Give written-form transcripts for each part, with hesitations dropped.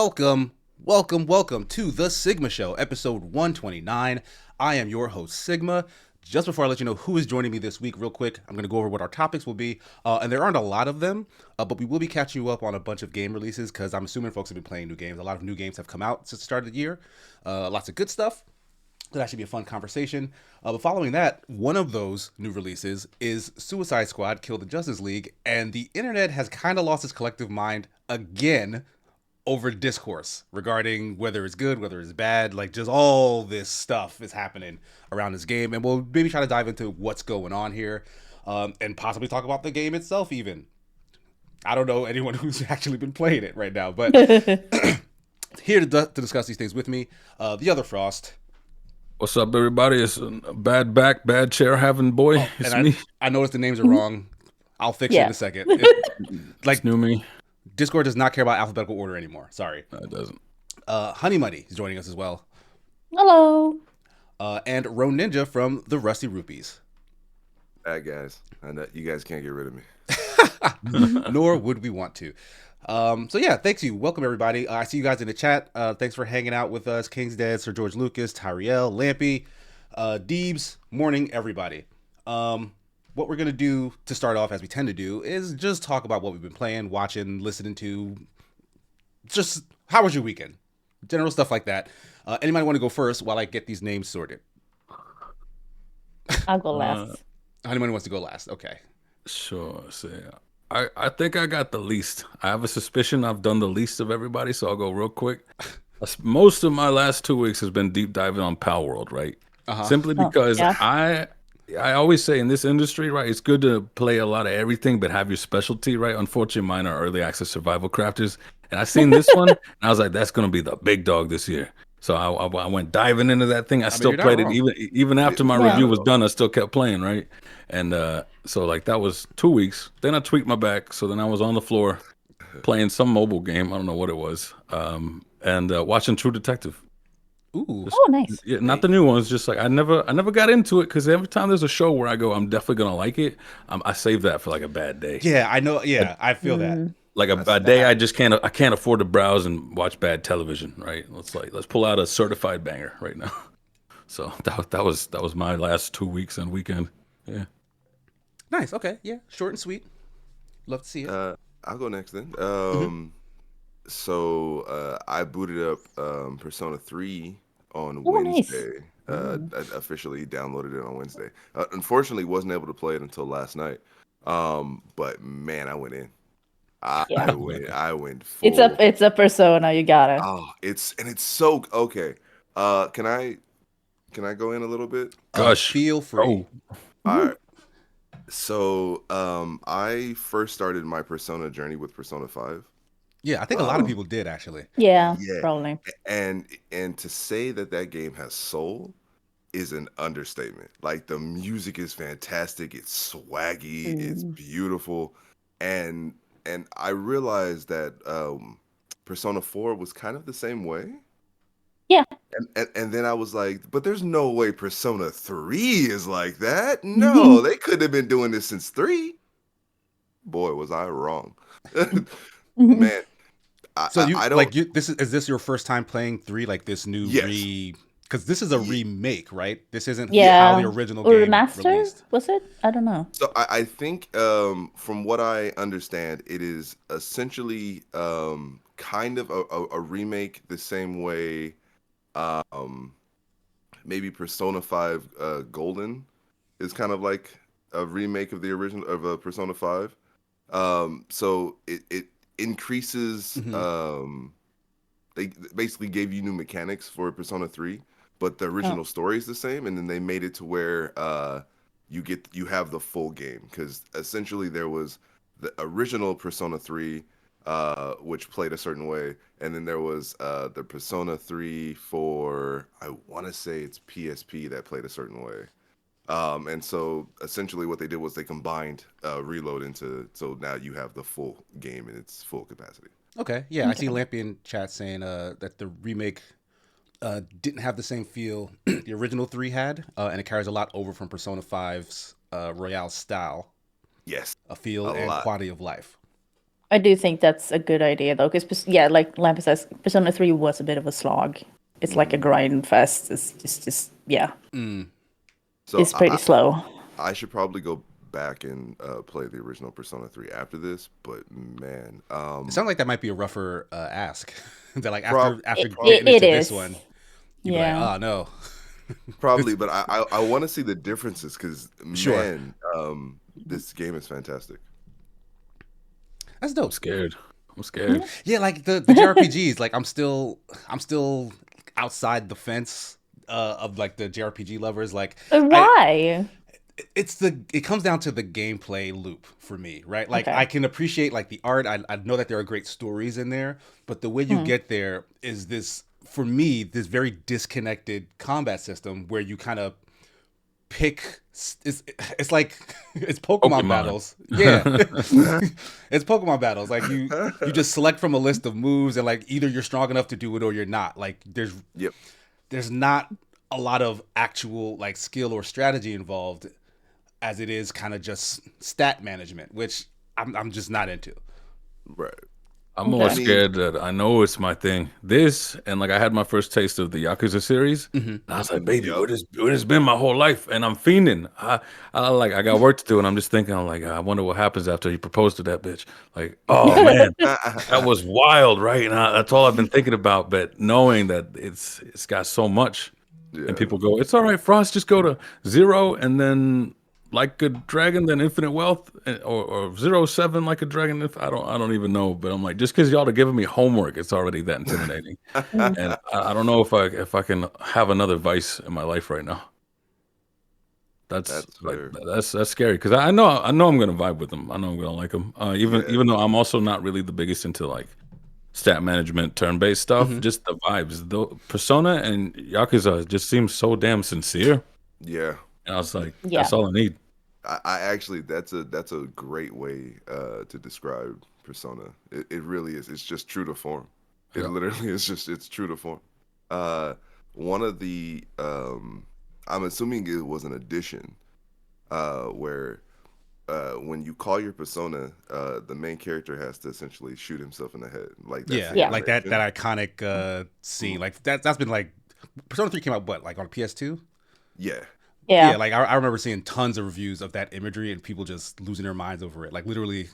welcome to the Sigma Show, episode 129. I am your host, Sigma. Just before I let you know who is joining me this week, real quick, I'm going to go over what our topics will be. And there aren't a lot of them, but we will be catching you up on a bunch of game releases because I'm assuming folks have been playing new games. A lot of new games have come out since the start of the year. Lots of good stuff. So that should be a fun conversation. But following that, one of those new releases is Suicide Squad Kill the Justice League. And the internet has kind of lost its collective mind again over discourse regarding whether it's good, whether it's bad, like just all this stuff is happening around this game. And we'll maybe try to dive into what's going on here and possibly talk about the game itself even. I don't know anyone who's actually been playing it right now, but here to discuss these things with me, the other Frost. What's up, everybody? It's a bad back, bad chair having boy. It's me. I noticed the names are wrong. I'll fix it in a second. It's new me. Discord does not care about alphabetical order anymore. Sorry. No, it doesn't. Honey Muddy is joining us as well. Hello. And Ro Ninja from the Rusty Rupees. Bad guys. I know you guys can't get rid of me. Nor would we want to. So yeah, thanks you. Welcome everybody. I see you guys in the chat. Thanks for hanging out with us. King's Dead, Sir George Lucas, Tyriel, Lampy, Deebs. Morning, everybody. What we're gonna do to start off, as we tend to do, is just talk about what we've been playing, watching, listening to. Just how was your weekend? General stuff like that. Anybody want to go first while I get these names sorted? I'll go last. Honeyman wants to go last. Okay. Sure. So I think I got the least. I have a suspicion I've done the least of everybody, so I'll go real quick. Most of my last 2 weeks has been deep diving on Pal World, right? Simply because I always say in this industry, right, it's good to play a lot of everything, but have your specialty, right? Unfortunately, mine are early access survival crafters. And I seen this one, and I was like, that's going to be the big dog this year. So I went diving into that thing. I still played it even after my review was done. I still kept playing, right? And so like that was 2 weeks. Then I tweaked my back. So then I was on the floor playing some mobile game. I don't know what it was. And watching True Detective. Ooh. Oh, nice. Yeah, not the new ones. Just like I never got into it because every time there's a show where I go, I'm definitely gonna like it. I save that for like a bad day. Yeah, I know. Yeah, I feel that. Like a bad day, I can't afford to browse and watch bad television. Right? Let's pull out a certified banger right now. So that was my last 2 weeks and weekend. Yeah. Nice. Okay. Yeah. Short and sweet. Love to see it. I'll go next then. So I booted up Persona 3 on Wednesday. Nice. I officially downloaded it on Wednesday. Unfortunately, wasn't able to play it until last night. But man, I went in. I went full. It's a Persona. You got it. Oh, it's so okay. Can I go in a little bit? Gosh, feel free. All right. So I first started my Persona journey with Persona 5. Yeah, I think a lot of people did actually. Yeah, probably. And to say that game has soul is an understatement. Like the music is fantastic, it's swaggy, it's beautiful, and I realized that Persona 4 was kind of the same way. Yeah. And then I was like, but there's no way Persona 3 is like that. No, they couldn't have been doing this since 3. Boy, was I wrong. Man. So I don't is this your first time playing 3, like this new because this is a remake, right? This isn't how the original game remaster released. Was it? I don't know. So I think from what I understand, it is essentially kind of a remake the same way maybe Persona 5 Golden is kind of like a remake of the original of Persona 5. So it increases they basically gave you new mechanics for Persona 3, but the original story is the same, and then they made it to where you have the full game, because essentially there was the original Persona 3 which played a certain way, and then there was the Persona 3 for, I want to say it's PSP, that played a certain way. And so essentially what they did was they combined Reload into, so now you have the full game in its full capacity. Okay, yeah, I see Lampy in chat saying that the remake didn't have the same feel the original 3 had, and it carries a lot over from Persona 5's Royale style. Yes. A feel and quality of life. I do think that's a good idea though, because yeah, like Lampa says, Persona 3 was a bit of a slog. It's like a grind fest. It's just yeah, So it's pretty slow. I should probably go back and play the original Persona 3 after this, but man, It sounds like that might be a rougher ask. That like Prob- after It, getting it into this is. one, you'd be like, Yeah. oh no. probably, but I want to see the differences because Sure. man, this game is fantastic. That's I'm dope. scared. I'm scared. Yeah, like the JRPGs, like I'm still outside the fence of like the JRPG lovers. Like Why? it comes down to the gameplay loop for me, right? Like Okay. I can appreciate like the art. I know that there are great stories in there, but the way you get there is this, for me, this very disconnected combat system where you kind of pick. It's like it's Pokemon Pokemon. battles. Yeah, it's Pokemon battles. Like you just select from a list of moves, and like either you're strong enough to do it or you're not. Like Yep. there's not a lot of actual like skill or strategy involved, as it is kind of just stat management, which I'm just not into. Right. I'm more Okay. scared that I know it's my thing. This and like I had my first taste of the Yakuza series, and I was like, baby, Yep. what has been my whole life, and I'm fiending. I got work to do, and I'm just thinking, I'm like, I wonder what happens after he proposed to that bitch. Like, oh man, that was wild, right? And that's all I've been thinking about. But knowing that it's got so much, Yeah. and people go, it's all right, Frost, just go to 0 and then like a dragon, then infinite wealth, or 0-7 like a dragon. I don't even know. But I'm like, just because y'all are giving me homework, it's already that intimidating. And I don't know if I can have another vice in my life right now. That's like fair. that's scary because I know I'm gonna vibe with them. I know I'm gonna like them. Even though I'm also not really the biggest into like stat management, turn-based stuff. Just the vibes. The Persona and Yakuza just seem so damn sincere. Yeah. And I was like, Yeah. that's all I need. I actually that's a great way to describe Persona. It really is. It's just true to form. It Yeah. literally is just it's true to form. One of the I'm assuming it was an addition where when you call your persona, the main character has to essentially shoot himself in the head. Like that's Yeah, the Yeah. like that animation. iconic scene. Like that's been like Persona 3 came out what, like on PS2? Yeah. Yeah, Yeah. like I remember seeing tons of reviews of that imagery and people just losing their minds over it. Like literally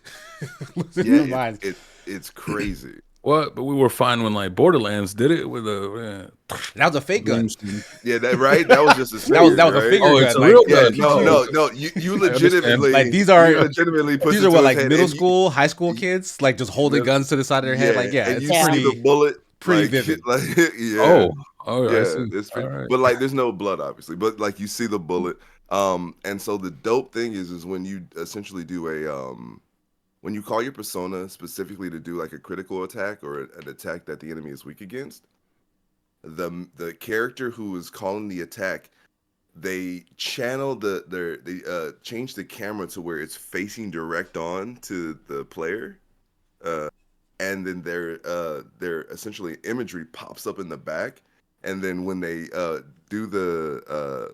losing their Yeah, minds. it's crazy. What? But we were fine when like Borderlands did it with a That was a fake gun. green screen. Yeah, that right. That was just a That was figure, a right? figure Oh, gun. it's a like, real Yeah, gun. no. You I understand. legitimately Like these are you legitimately push these it are to what, his like head, middle and school, high school kids, like just holding Middle- guns to the side of their head. Like yeah, and it's you Yeah. see pretty the bullet, pretty like, vivid. like Oh, I yeah, see. it's All pretty, right. but like there's no blood obviously, but like you see the bullet. And so the dope thing is when you essentially do when you call your persona specifically to do like a critical attack or an attack that the enemy is weak against, the character who is calling the attack, they channel they change the camera to where it's facing direct on to the player, and then their essentially imagery pops up in the back, and then when they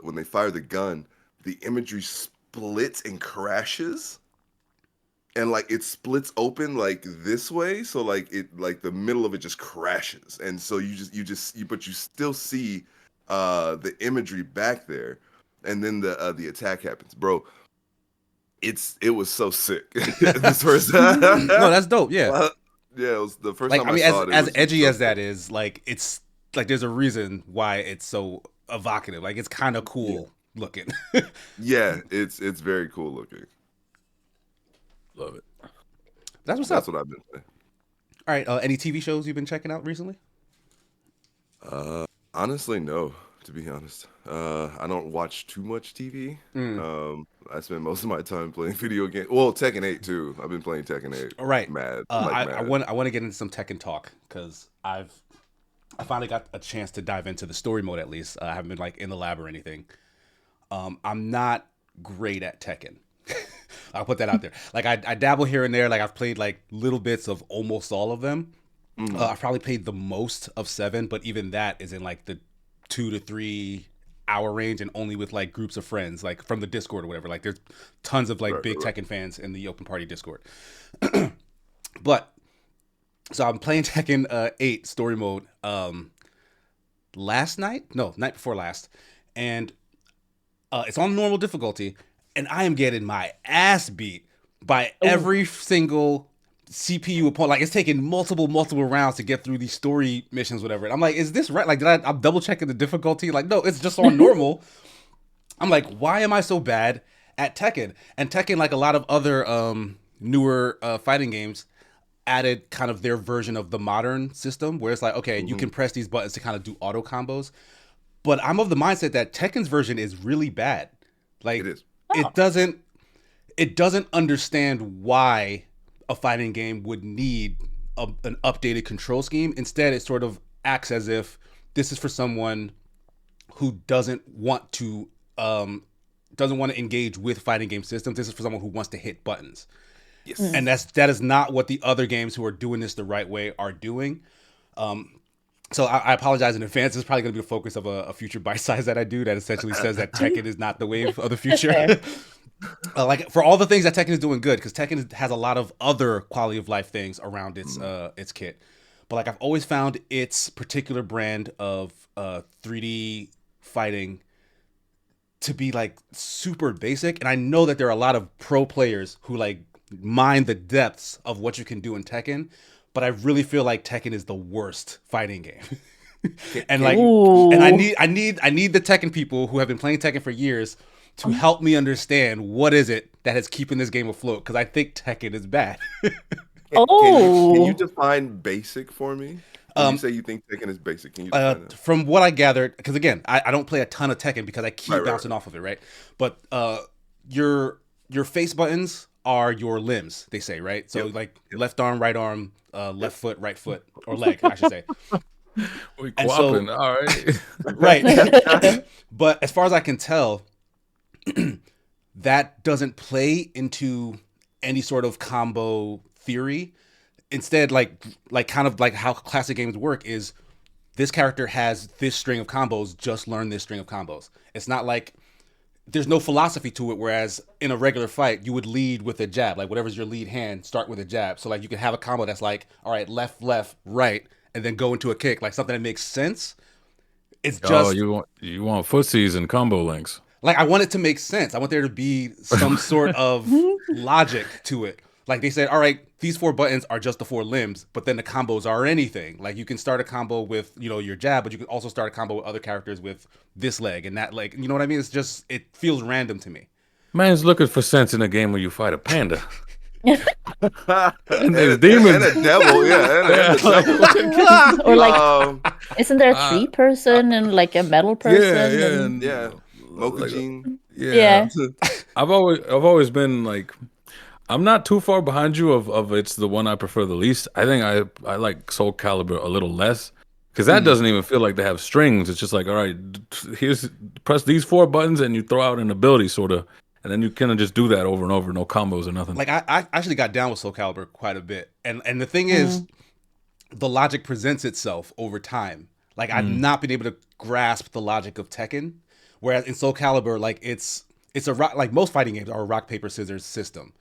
when they fire the gun, the imagery splits and crashes, and like it splits open like this way, so like it like the middle of it just crashes, and so but you still see the imagery back there, and then the attack happens, bro. It was so sick. This first No, that's dope. Yeah. yeah, it was the first Like time I I mean, saw it. It as was edgy so as that sick. is, like it's like there's a reason why it's so evocative. Like it's kind of cool looking. Yeah, it's very cool looking. Love it. That's what's That's up. what I've been saying. All right, any TV shows you've been checking out recently? Honestly, no. To be honest, I don't watch too much TV. I spend most of my time playing video games. Well, Tekken 8 too. I've been playing Tekken 8. All right. Mad, I mad. want to get into some Tekken talk because I finally got a chance to dive into the story mode at least. I haven't been like in the lab or anything. I'm not great at Tekken. I'll put that out there. Like I dabble here and there. Like I've played like little bits of almost all of them. I've probably played the most of 7, but even that is in like the 2 to 3 hour range and only with like groups of friends, like from the Discord or whatever. Like there's tons of like big Tekken fans in the open party Discord. But so I'm playing Tekken 8 story mode night before last, and it's on normal difficulty, and I am getting my ass beat by Oh. every single CPU opponent. Like it's taking multiple rounds to get through these story missions, whatever. And I'm like, is this right? Like, I'm double checking the difficulty? Like, no, it's just on normal. I'm like, why am I so bad at Tekken? And Tekken, like a lot of other newer fighting games, added kind of their version of the modern system where it's like, okay, you can press these buttons to kind of do auto combos. But I'm of the mindset that Tekken's version is really bad. It Like is. it doesn't it doesn't understand why a fighting game would need an updated control scheme. Instead, it sort of acts as if this is for someone who doesn't want to engage with fighting game systems. This is for someone who wants to hit buttons. Yes. And that is not what the other games who are doing this the right way are doing. So I apologize in advance. This is probably going to be the focus of a future bite size that I do that essentially says that Tekken is not the wave of the future. Like for all the things that Tekken is doing good, because Tekken has a lot of other quality of life things around its kit. But like I've always found its particular brand of 3D fighting to be like super basic, and I know that there are a lot of pro players who like mine the depths of what you can do in Tekken, but I really feel like Tekken is the worst fighting game. And like Ooh. and I need the Tekken people who have been playing Tekken for years to help me understand what is it that is keeping this game afloat, because I think Tekken is bad. Can you Oh. define basic for me? When you say you think Tekken is basic, can you define that? From what I gathered, because again, I don't play a ton of Tekken because I keep Right. bouncing off of it, right? But your face buttons are your limbs, they say, right? So Yep. like left arm, right arm, left foot, right foot, or leg, I should say. We And so- quapping, all right. Right. But as far as I can tell, that doesn't play into any sort of combo theory. Instead, like kind of like how classic games work is this character has this string of combos, just learn this string of combos. It's not like there's no philosophy to it, whereas in a regular fight, you would lead with a jab. Like whatever's your lead hand, start with a jab. So like you can have a combo that's like, all right, left, right, and then go into a kick, like something that makes sense. It's Oh, just you want footsies and combo links. like I want it to make sense. I want there to be some sort of logic to it. Like they said, all right, these 4 buttons are just the 4 limbs, but then the combos are anything. Like you can start a combo with, your jab, but you can also start a combo with other characters with this leg and that leg. You know what I mean? It's just, it feels random to me. Man's looking for sense in a game where you fight a panda. and, there's a, demons. and a devil, yeah. And a devil. Or like, Um, isn't there a tree person and like a metal person? Yeah, and- yeah. like, Mokujin. Yeah. I've always been like, I'm not too far behind you of it's the one I prefer the least. I think I like Soul Calibur a little less because that doesn't even feel like they have strings. It's just like, all right, here's press these 4 buttons and you throw out an ability sort of, and then you kind of just do that over and over, no combos or nothing. Like I actually got down with Soul Calibur quite a bit. And the thing is, the logic presents itself over time. Like I've not been able to grasp the logic of Tekken. Whereas in Soul Calibur, like it's a rock, like most fighting games are a rock, paper, scissors system.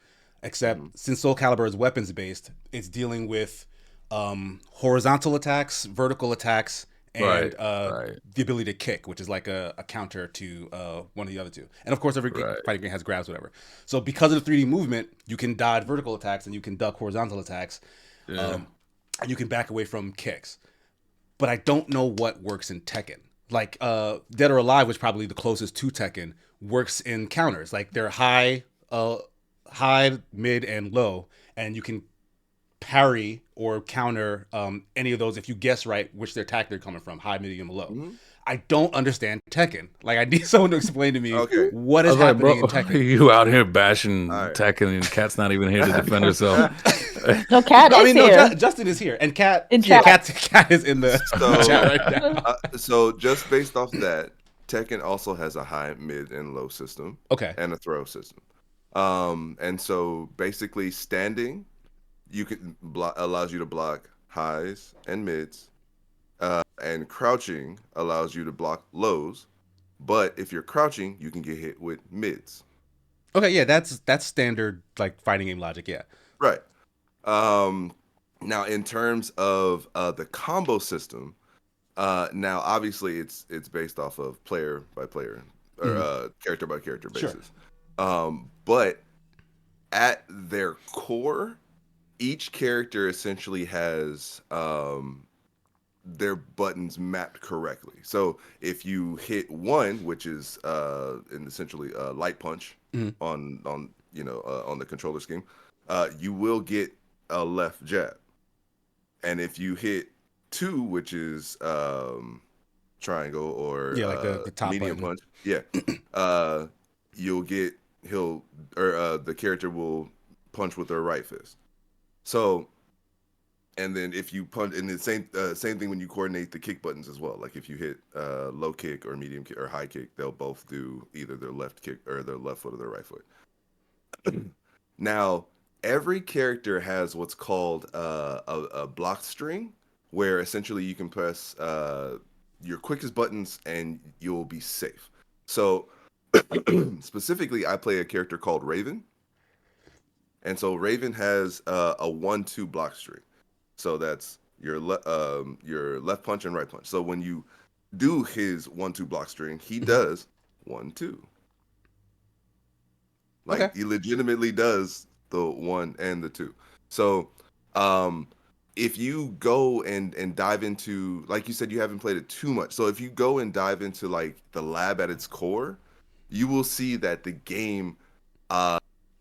Except since Soul Calibur is weapons based, it's dealing with horizontal attacks, vertical attacks, and Right. the ability to kick, which is like a counter to one of the other two. And of course, every fighting game has grabs, whatever. So because of the 3D movement, you can dodge vertical attacks and you can duck horizontal attacks, and you can back away from kicks. But I don't know what works in Tekken. Like Dead or Alive, which is probably the closest to Tekken, works in counters. Like they're high, mid, and low, and you can parry or counter any of those if you guess right which their attack they're coming from, high, medium, low. I don't understand Tekken. Like I need someone to explain to me what is happening in Tekken. You out here bashing Tekken and Cat's not even here to defend herself. No, Cat is here. Justin is here, and Cat. In Yeah, chat. Cat is in the chat right now. So just based off that, Tekken also has a high, mid, and low system. Okay. And a throw system. And so basically standing, you can allows you to block highs and mids, and crouching allows you to block lows. But if you're crouching, you can get hit with mids. Okay, yeah, that's standard like fighting game logic. Yeah. Right. Now in terms of the combo system, now obviously it's based off of player by player or character by character Sure. basis. But at their core, each character essentially has their buttons mapped correctly. So if you hit one, which is in essentially a light punch on on the controller scheme, you will get a left jab. And if you hit two, which is triangle or Yeah, like the top medium button. punch, yeah, you'll get the character will punch with their right fist. So, and then if you punch, and the same thing when you coordinate the kick buttons as well. Like if you hit low kick or medium kick or high kick, they'll both do either their left kick or their left foot or their right foot. Now, every character has what's called a block string, where essentially you can press your quickest buttons and you'll be safe. So, specifically, I play a character called Raven, and so Raven has a 1-2 block string. So that's your left punch and right punch. So when you do his 1-2 block string, he does 1-2. Like Okay. he legitimately does the 1 and the 2. So if you go and dive into, like you said, you haven't played it too much. So if you go and dive into like the lab at its core, you will see that the game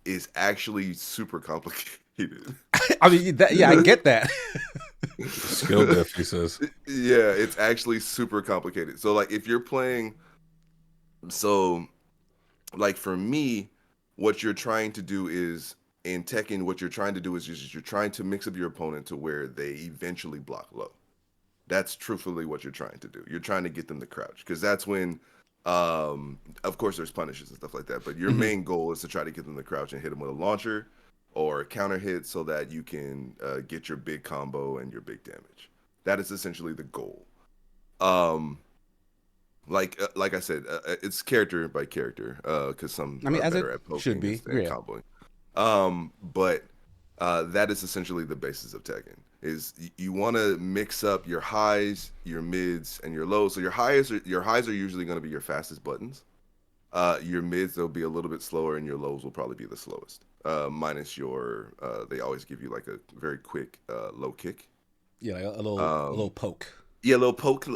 is actually super complicated. I mean, yeah, I get that. Skill diff, he says. Yeah, it's actually super complicated. So like if you're playing, so like for me, what you're trying to do is in Tekken, what you're trying to do is just you're trying to mix up your opponent to where they eventually block low. That's truthfully what you're trying to do. You're trying to get them to crouch because that's when, of course, there's punishes and stuff like that. But your main goal is to try to get them to crouch and hit them with a launcher or a counter hit so that you can get your big combo and your big damage. That is essentially the goal. Like I said, it's character by character because some I mean, are as better it at poking should be. and Yeah. comboing. But that is essentially the basis of Tekken. Is you want to mix up your highs, your mids, and your lows. So your highs are usually going to be your fastest buttons. Your mids they'll be a little bit slower, and your lows will probably be the slowest. Minus your they always give you like a very quick low kick. Yeah, like a little poke. Yeah, a little poke.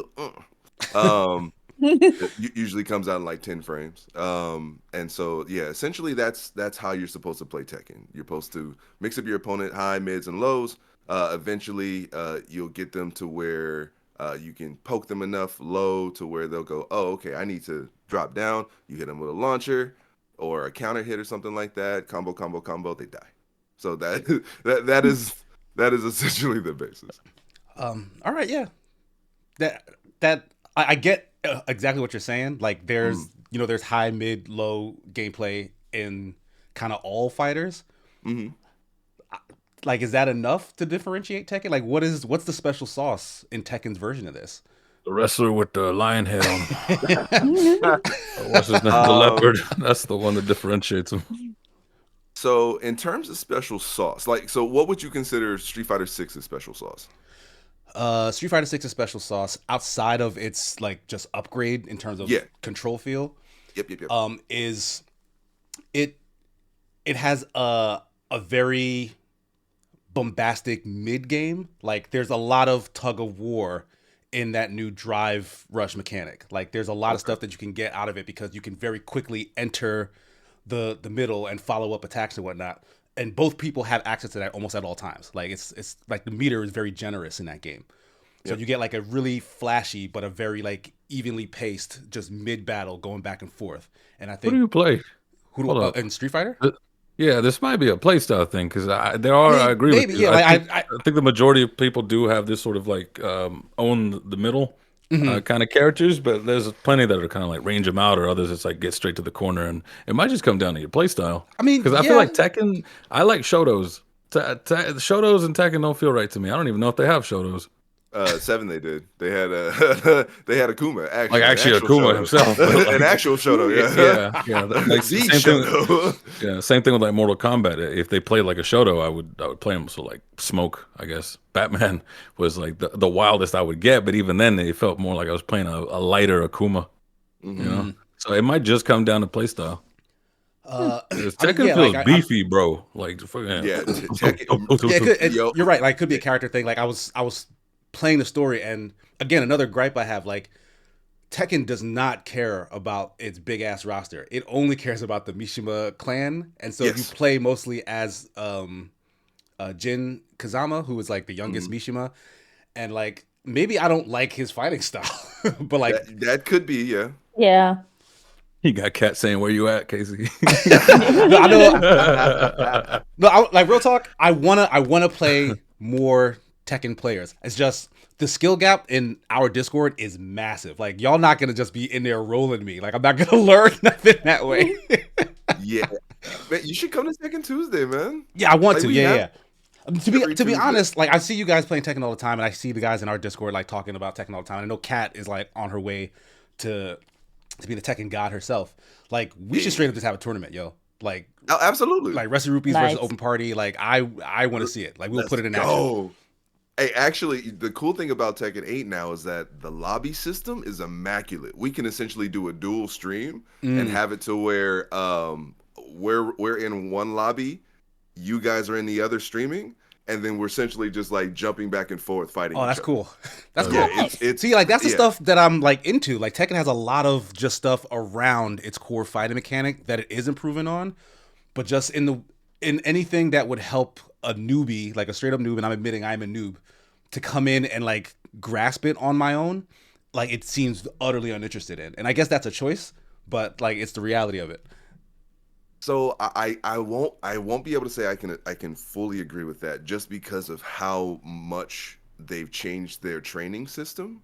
It usually comes out in like 10 frames. And so yeah, essentially that's how you're supposed to play Tekken. You're supposed to mix up your opponent high, mids, and lows. Eventually, you'll get them to where you can poke them enough low to where they'll go, oh, okay, I need to drop down. You hit them with a launcher or a counter hit or something like that. Combo, combo, combo. They die. So that is essentially the basis. All right, yeah. I get exactly what you're saying. Like there's there's high, mid, low gameplay in kind of all fighters. Mm-hmm. Like, is that enough to differentiate Tekken? Like, what's the special sauce in Tekken's version of this? The wrestler with the lion head on him. What's his name? The leopard. That's the one that differentiates him. So in terms of special sauce, so what would you consider Street Fighter 6's special sauce? Street Fighter 6's special sauce, outside of its like just upgrade in terms of control feel, Yep. is it has a very bombastic mid game. Like there's a lot of tug of war in that new drive rush mechanic. Like there's a lot of stuff that you can get out of it because you can very quickly enter the middle and follow up attacks and whatnot. And both people have access to that almost at all times. Like it's like the meter is very generous in that game. So you get like a really flashy but a very like evenly paced just mid battle going back and forth. And I think Who do you play? Hold up. In Street Fighter? Yeah, this might be a playstyle thing because I agree maybe, with you. yeah. I think the majority of people do have this sort of like own the middle kind of characters, but there's plenty that are kind of like range them out, or others it's like get straight to the corner, and it might just come down to your playstyle. I mean, because I feel like Tekken, I like Shotos. Shotos and Tekken don't feel right to me. I don't even know if they have Shotos. Seven they did. They had they had Akuma Like actually, an actually actual Akuma Shoto, himself, but an like actual Shoto, yeah, like the same thing. Shoto. Yeah, same thing with like Mortal Kombat. If they played like a Shoto, I would play them. So like Smoke, I guess Batman was like the wildest I would get, but even then it felt more like I was playing a lighter Akuma. You know, so it might just come down to playstyle. Because I mean, Tekken yeah, like feels I'm beefy, bro. Like fucking. Yeah, Tekken. yeah, Yo, you're right. Like, it could be a character thing. Like, I was playing the story, and again, another gripe I have. Like, Tekken does not care about its big ass roster. It only cares about the Mishima clan. And so if you yes. play mostly as Jin Kazama, who is like the youngest Mhm. Mishima, and like maybe I don't like his fighting style, but like That could be, yeah. Yeah. You got Cat saying, "Where you at, Casey?" no, I know. No, like real talk. I wanna play more Tekken players. It's just the skill gap in our Discord is massive. Like, y'all not gonna just be in there rolling me. Like, I'm not gonna learn nothing that way. Yeah. Man, you should come to Tekken Tuesday, man. Yeah, I want Like, to. we Yeah, have yeah. To be every to be Tuesday. honest, like I see you guys playing Tekken all the time, and I see the guys in our Discord like talking about Tekken all the time. I know Kat is like on her way to be the Tekken god herself. Like, we should Yeah. straight up just have a tournament, yo. Like Oh, absolutely. like Rusty Rupees Nice. versus Open Party. Like, I want to see it. Like, we'll Let's put it in action. go. Hey, actually, the cool thing about Tekken 8 now is that the lobby system is immaculate. We can essentially do a dual stream and have it to where we're in one lobby, you guys are in the other streaming, and then we're essentially just like jumping back and forth fighting Oh, each that's other. cool. That's Yeah, cool. it's See, like that's the yeah. stuff that I'm like into. Like, Tekken has a lot of just stuff around its core fighting mechanic that it is improving on, but just in anything that would help a newbie, like a straight up noob, and I'm admitting I'm a noob, to come in and like grasp it on my own, like it seems utterly uninterested in. And I guess that's a choice, but like it's the reality of it. So I won't be able to say I can fully agree with that just because of how much they've changed their training system.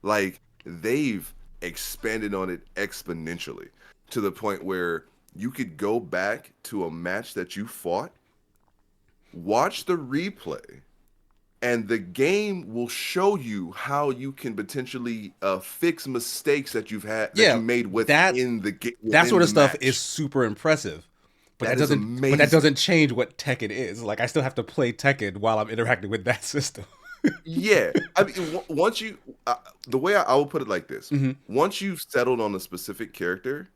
Like, they've expanded on it exponentially to the point where you could go back to a match that you fought, watch the replay, and the game will show you how you can potentially fix mistakes that Yeah, you made that within the game. that sort of stuff is super impressive. But That that is doesn't but that amazing. doesn't change what Tekken is. Like, I still have to play Tekken while I'm interacting with that system. Yeah, I mean, once you, the way I will put it like this: Mhm. once you've settled on a specific character,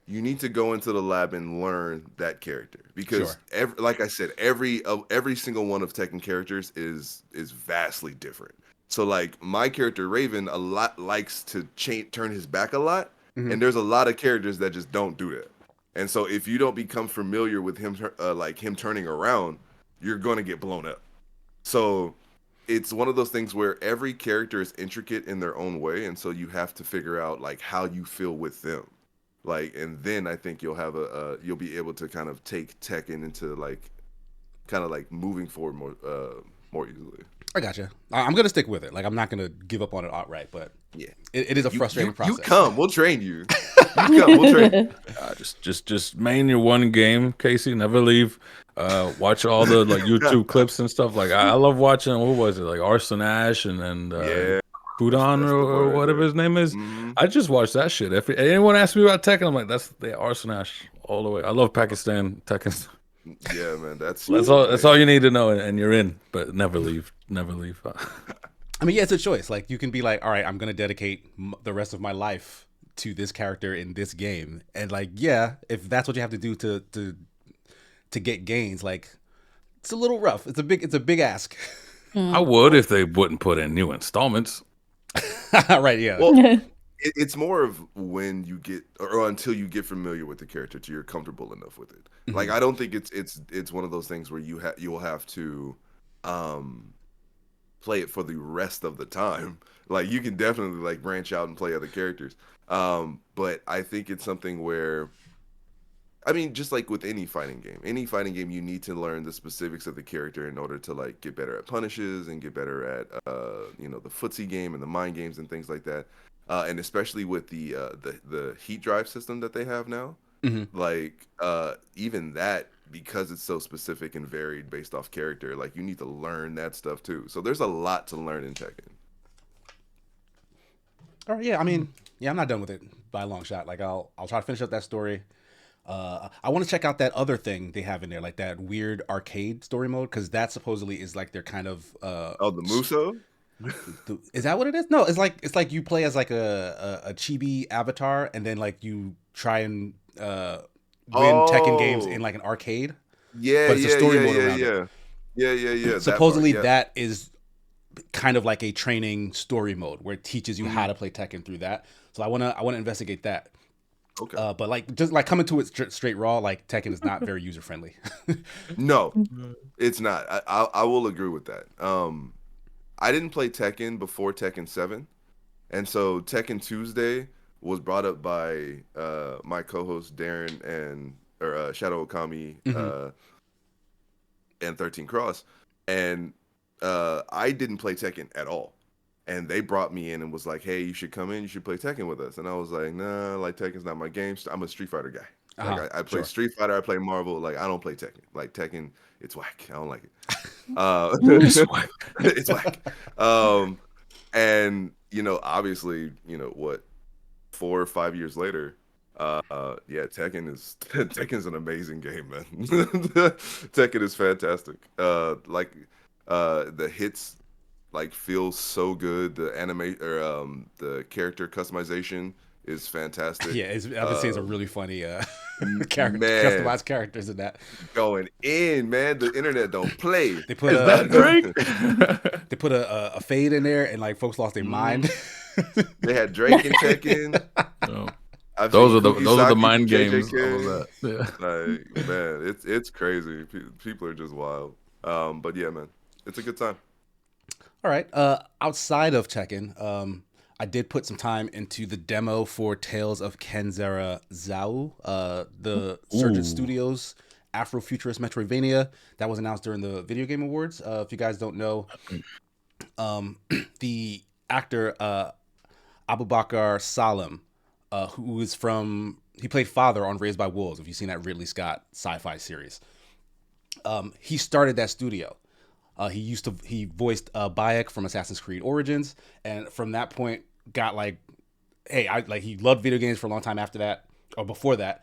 you need to go into the lab and learn that character because, Sure. like I said, every single one of Tekken characters is vastly different. So, like, my character Raven a lot likes to turn his back a lot, Mhm. and there's a lot of characters that just don't do that. And so, if you don't become familiar with him, like him turning around, you're gonna get blown up. So it's one of those things where every character is intricate in their own way, and so you have to figure out like how you feel with them. Like, and then I think you'll have you'll be able to kind of take Tekken into like kind of like moving forward more easily. I gotcha. I'm gonna stick with it. Like, I'm not gonna give up on it outright, but Yeah. it is a frustrating You process. come, we'll train you. You come, we'll train you. Just main your one game, Casey. Never leave. Watch all the like YouTube clips and stuff. Like I love watching. What was it, like Arson Ash and Yeah, Kudan that's the or word whatever there. his name is? Mhm. I just watch that shit. If anyone asks me about Tekken, I'm like, that's the Arson Ash all the way. I love Pakistan Tekken. Yeah, man, that's That's all. That's all you need to know, and you're in. But never leave. Never leave. I mean, yeah, it's a choice. Like, you can be like, all right, I'm gonna dedicate the rest of my life to this character in this game, and like, yeah, if that's what you have to do to get gains, like, it's a little rough. It's a big ask. I would if they wouldn't put in new installments. Right? Yeah. Well, it's more of when you get or until you get familiar with the character till you're comfortable enough with it. Like, I don't think it's one of those things where you'll have to play it for the rest of the time. Like, you can definitely like branch out and play other characters. But I think it's something where, I mean, just like with any fighting game, you need to learn the specifics of the character in order to like get better at punishes and get better at the footsie game and the mind games and things like that. And especially with the heat drive system that they have now, like even that, because it's so specific and varied based off character, like you need to learn that stuff too. So there's a lot to learn in Tekken. All right, yeah. I mean, yeah, I'm not done with it by a long shot. Like I'll try to finish up that story. I want to check out that other thing they have in there, like that weird arcade story mode, because that supposedly is like their kind of Oh, the Muso. is that what it is? No, it's like you play as like a chibi avatar, and then like you try and win Tekken games in Oh, like an arcade, yeah, but it's a yeah, story yeah, mode yeah, around it. yeah, yeah. That part, Supposedly yeah. that is kind of like a training story mode where it teaches you Hmm. how to play Tekken through that. So I wanna investigate that. Okay. But like just like coming to it straight raw, like Tekken is not very user friendly. No, it's not. I will agree with that. I didn't play Tekken before Tekken 7, and so Tekken Tuesday was brought up by my co-host Darren and or Shadow Okami Hmm. and 13 Cross, and I didn't play Tekken at all. And they brought me in and was like, "Hey, you should come in. You should play Tekken with us." And I was like, "Nah, like Tekken's not my game. I'm a Street Fighter guy. Like I play Sure. Street Fighter. I play Marvel. Like I don't play Tekken. Like Tekken, it's whack. I don't like it. It's whack. It's whack. Um, and obviously, what 4 or 5 years later, yeah, Tekken is Tekken's an amazing game, man. Tekken is fantastic. The hits like feel so good. The anime or the character customization is fantastic. Yeah, I've been seeing some really funny Man, customized characters in that. going in, man. The internet don't play. They put Is that Drake? they put a fade in there, and like folks lost their mind. They had Drake and Tekken. No. I've Those seen are the Kugisaki mind from games. All of JJK. that. Yeah. Like, man, it's crazy. People are just wild. But yeah, man, it's a good time. All right. Outside of Tekken, I did put some time into the demo for Tales of Kenzera Zao, the Surgeon Ooh. Studios Afrofuturist Metroidvania that was announced during the Video Game Awards. If you guys don't know, the actor Abubakar Salim, who is from he played Father on Raised by Wolves. If you've seen that Ridley Scott sci-fi series, he started that studio. He voiced Bayek from Assassin's Creed Origins, and from that point got like, hey, he loved video games for a long time after that or before that.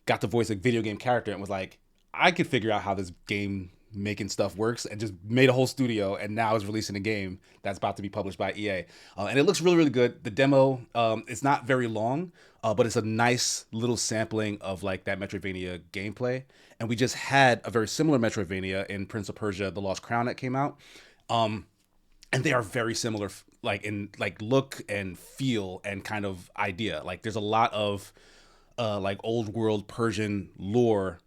Got to voice a video game character and was like, I could figure out how this game making stuff works, and just made a whole studio, and now is releasing a game that's about to be published by EA, and it looks really really good. The demo, it's not very long, but it's a nice little sampling of like that Metroidvania gameplay, and we just had a very similar Metroidvania in Prince of Persia: The Lost Crown that came out, and they are very similar, like in like look and feel and kind of idea. Like there's a lot of like old world Persian lore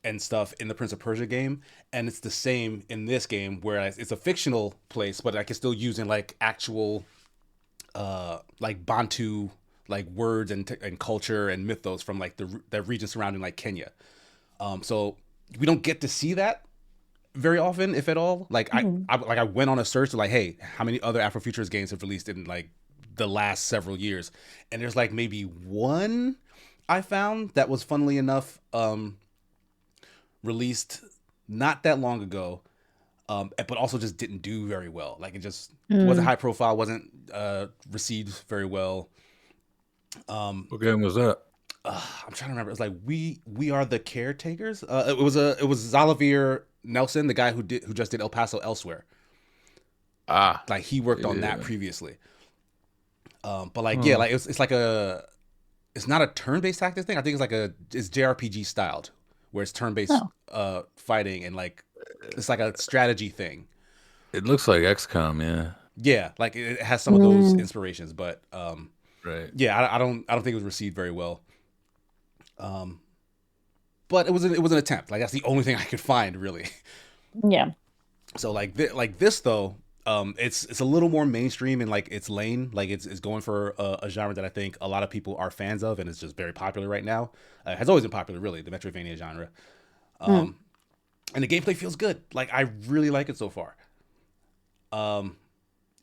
and stuff in the Prince of Persia game, and it's the same in this game, whereas it's a fictional place, but I can still use in like actual like Bantu like words and culture and mythos from like the region surrounding like Kenya. So we don't get to see that very often, if at all. Like I went on a search to like, hey, how many other Afrofuturist games have released in like the last several years? And there's like maybe one I found that was funnily enough released not that long ago, but also just didn't do very well. Like it just wasn't high profile, wasn't received very well. What game was that? I'm trying to remember. It's like we are the caretakers. It was Xavier Nelson, the guy who just did El Paso Elsewhere. Ah, Like he worked on that yeah. previously. But like yeah, like it's like it's not a turn-based tactics thing. I think it's JRPG styled, where it's turn-based fighting, and like it's like a strategy thing. It looks like XCOM, yeah. Yeah, like it has some of those inspirations, but Right. yeah, I don't think it was received very well. But it was an attempt. Like that's the only thing I could find really. Yeah. So like this though, it's a little more mainstream in like its lane. Like it's going for a genre that I think a lot of people are fans of, and it's just very popular right now. It has always been popular, really, the Metroidvania genre. And the gameplay feels good. Like I really like it so far.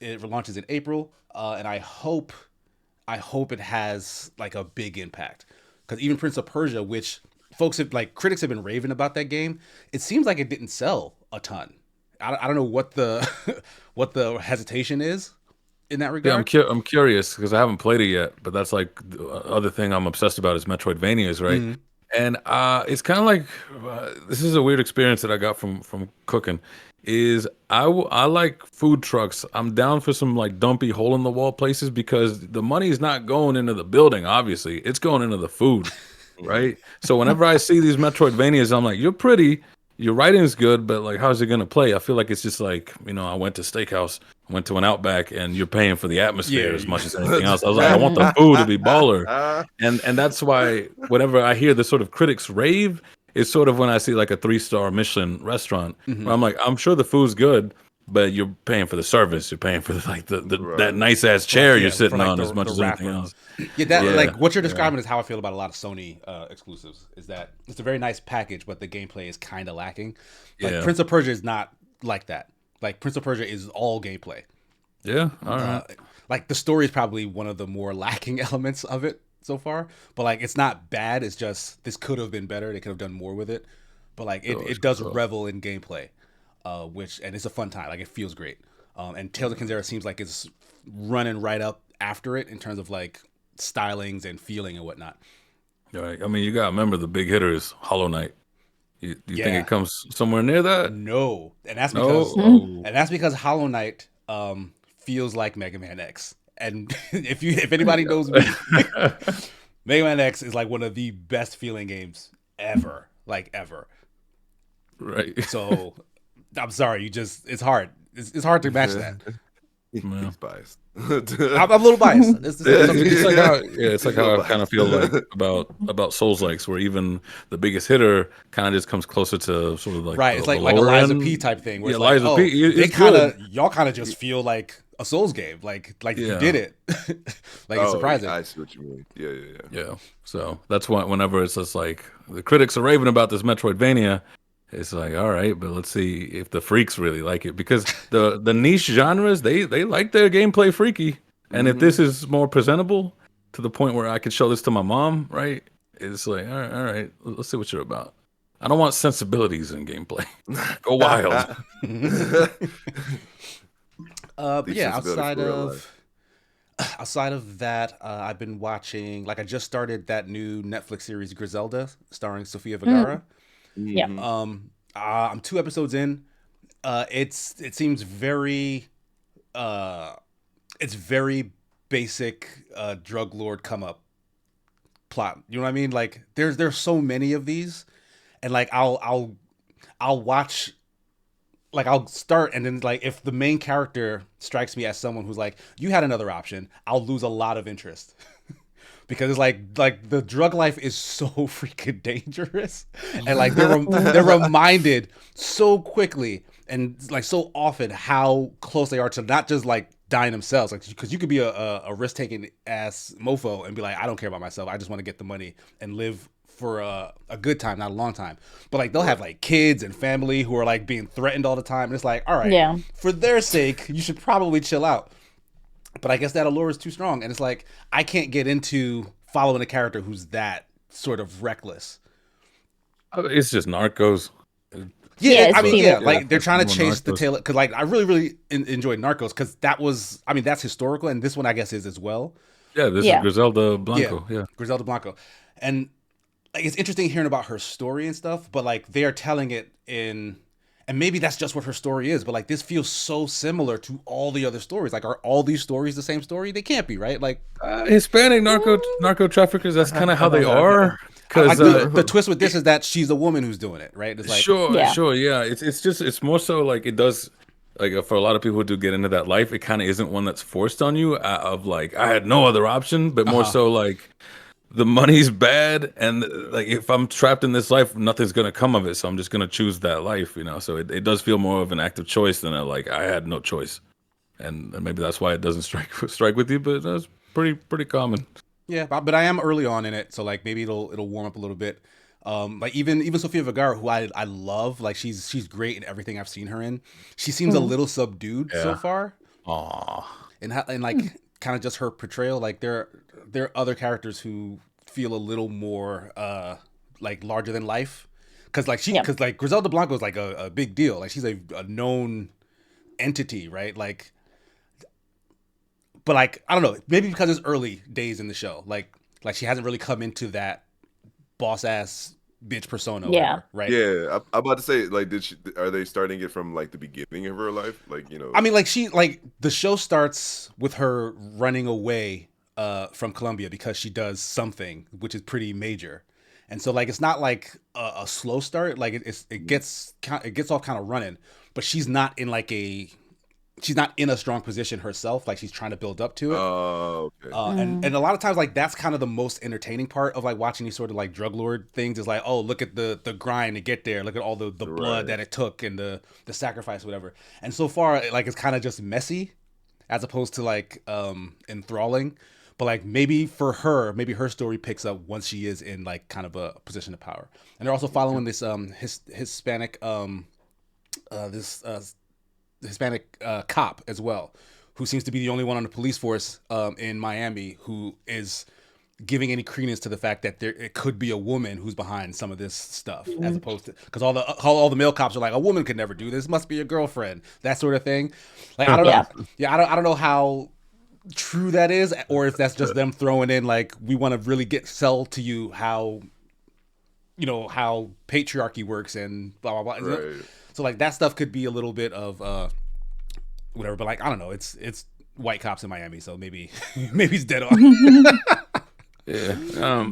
It launches in April, and I hope it has like a big impact, because even Prince of Persia, which critics have been raving about that game, it seems like it didn't sell a ton. I don't know what the what the hesitation is in that Yeah, regard? I'm curious because I haven't played it yet, but that's like the other thing I'm obsessed about is Metroidvanias, right? Mhm. And it's kind of like this is a weird experience that I got from cooking. Is I like food trucks. I'm down for some like dumpy hole in the wall places because the money's not going into the building. Obviously, it's going into the food, Mhm. right? So whenever I see these Metroidvanias, I'm like, you're pretty. Your writing's good, but like, how's it gonna play? I feel like it's just like, I went to steakhouse, went to an Outback, and you're paying for the Yeah. atmosphere as much as anything else. I was like, I want the food to be baller, and that's why whenever I hear the sort of critics rave, it's sort of when I see like a 3-star Michelin restaurant Mhm. where I'm like, I'm sure the food's good, but you're paying for the service, you're paying for like the that Right. nice ass For chair yeah, you're for sitting like on as much the as anything wrapper. else. Yeah, that Yeah, like what you're yeah, describing is how I feel about a lot of Sony exclusives. Is that it's a very nice package, but the gameplay is kind of lacking. Like yeah, Prince of Persia is not like that. Like Prince of Persia is all gameplay. yeah. All Uh, right. like the story is probably one of the more lacking elements of it so far. But like it's not bad. It's just this could have been better. They could have done more with it. But like Sure, it does sure. revel in gameplay, which and it's a fun time. Like it feels great. And Tales of Kenzera seems like it's running right up after it in terms of like stylings and feeling and whatnot. All right. I mean, you gotta remember the big hitter is Hollow Knight. Do you think Yeah, it comes somewhere near that? no, No. Oh. and that's because Hollow Knight feels like Mega Man X. And if anybody knows me, Mega Man X is like one of the best feeling games ever, like ever. Right. So I'm sorry, it's hard. It's hard to match that. Yeah. He's biased. I'm a little biased. It's like how it's like He's a little how I kind of feel like about Souls likes, where even the biggest hitter kind of just comes closer to sort of like Right. the It's like a lower Liza P end. type thing where Yeah, it's like, Liza oh, P. they It's good. y'all kind of just feel like a Souls game. Like you Yeah, did it. Like it's Oh, surprising. I see what you mean. Yeah, yeah, yeah. yeah. So that's why whenever it's just like the critics are raving about this Metroidvania, it's like, all right, but let's see if the freaks really like it, because the niche genres they like their gameplay freaky, and if this Hmm. is more presentable to the point where I could show this to my mom, right? It's like, all right, let's see what you're about. I don't want sensibilities in gameplay. Go wild. But Deep yeah, sensibility for real life. outside of that, I've been watching. Like I just started that new Netflix series Griselda, starring Sofia Vergara. Yeah. Hmm. I'm 2 episodes in. It seems very it's very basic drug lord come up plot. You know what I mean? Like there's so many of these, and like I'll watch, like I'll start, and then like if the main character strikes me as someone who's like, you had another option, I'll lose a lot of interest. Because it's like the drug life is so freaking dangerous, and like they're reminded so quickly and like so often how close they are to not just like dying themselves, like because you could be a risk taking ass mofo and be like, I don't care about myself, I just want to get the money and live for a good time, not a long time. But like they'll have like kids and family who are like being threatened all the time, and it's like, all right, Yeah. for their sake, you should probably chill out. But I guess that allure is too strong, and it's like I can't get into following a character who's that sort of reckless. It's just Narcos. Yeah, I it's mean, people. yeah, like they're That's trying to more chase the Narcos. tail, because like I really enjoyed Narcos, because that was, I mean, that's historical, and this one I guess is as well. Yeah, this is Yeah. Griselda Yeah, Blanco. Yeah. Griselda Blanco, and like it's interesting hearing about her story and stuff, but like they are telling it in, and maybe that's just what her story is, but like this feels so similar to all the other stories. Like, are all these stories the same story? They can't be, right? Like, Hispanic narco traffickers. That's kind of how they are. like Because the twist with this is that she's a woman who's doing it, right? It's like, sure, Yeah. sure, yeah. It's just it's more so like it does like for a lot of people who do get into that life, it kind of isn't one that's forced on you. Of like I had no other option, but more so like the money's bad, and like if I'm trapped in this life, nothing's gonna come of it. So I'm just gonna choose that life, you know. So it does feel more of an active choice than a like I had no choice, and maybe that's why it doesn't strike with you. But that's pretty common. yeah, but I am early on in it, so like maybe it'll warm up a little bit. Like even Sofia Vergara, who I love, like she's great in everything I've seen her in. She seems a little subdued so Yeah. far, Aw. and like kind of just her portrayal. Like there are other characters who feel a little more like larger than life, because like Yeah. because like Griselda Blanco is like a big deal. Like she's a known entity, right? Like but like I don't know, maybe because it's early days in the show, like she hasn't really come into that boss ass bitch persona, or Yeah. whatever, right? Yeah, I'm about to say, like, are they starting it from like the beginning of her life? Like, I mean, like the show starts with her running away from Colombia because she does something which is pretty major, and so like it's not like a slow start. Like it gets off kind of running, but she's not in a strong position herself. Like she's trying to build up to it. oh, okay. And a lot of times, like that's kind of the most entertaining part of like watching these sort of like drug lord things is like, oh, look at the grind to get there, look at all the blood that it took and the sacrifice, whatever. And so far, like it's kind of just messy, as opposed to like enthralling. But like maybe for her, maybe her story picks up once she is in like kind of a position of power. And they're also following this Hispanic Hispanic cop as well, who seems to be the only one on the police force in Miami who is giving any credence to the fact that it could be a woman who's behind some of this stuff, as opposed to because all the male cops are like, a woman could never do this, must be your girlfriend, that sort of thing. Like I don't know, I don't know how true that is, or if that's just them throwing in like, we want to really sell to you how how patriarchy works and blah blah blah. Right. So like that stuff could be a little bit of whatever, but like I don't know, it's white cops in Miami, so maybe he's dead on. Yeah,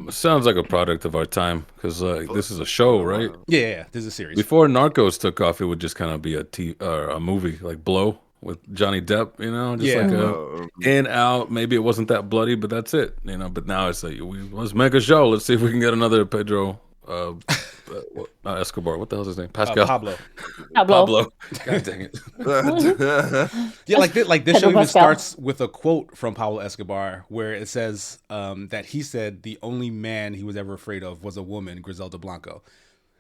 sounds like a product of our time because this is a show, right? Yeah, this is a series. Before Narcos took off, it would just kind of be a movie like Blow with Johnny Depp, just like a in out. Maybe it wasn't that bloody, but that's it, But now it's like let's make a show. Let's see if we can get another Pedro. Not Escobar. What the hell's his name? Pascal. Pablo. God dang it. Yeah, like this Pedro show even Pascal. starts with a quote from Pablo Escobar where it says that he said the only man he was ever afraid of was a woman, Griselda Blanco.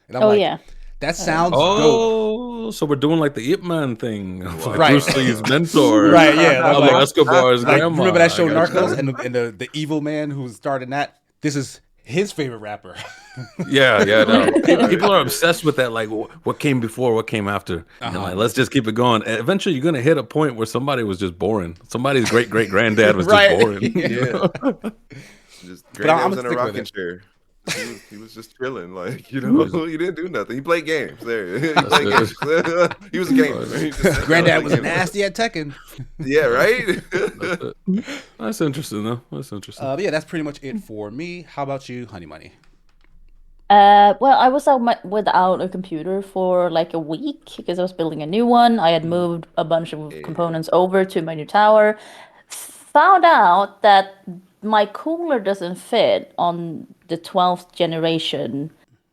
And I'm like, that sounds dope. Oh, so we're doing like the Ip Man thing, like Right. Bruce Lee's mentor, Right? Yeah. I'm Pablo like, Escobar's like, grandma. remember that show I got you. Narcos and the evil man who starred in that? This is his favorite rapper. Yeah. No. People are obsessed with that. Like, what came before, what came after, and like, let's just keep it going. And eventually, you're gonna hit a point where somebody was just boring. Somebody's great granddad was Right. just boring. Yeah. Just I'm granddad was in a stick with rocking it. chair. He was just chilling, like he didn't do nothing. He played games. There, he played games. He was a gamer. He just sat Granddad down was and played nasty at Tekken. games. Yeah, right. That's interesting, though. That's interesting. But yeah, that's pretty much it for me. How about you, Honey Money? Well, I was without a computer for like a week because I was building a new one. I had moved a bunch of components over to my new tower. Found out that my cooler doesn't fit on the 12th generation,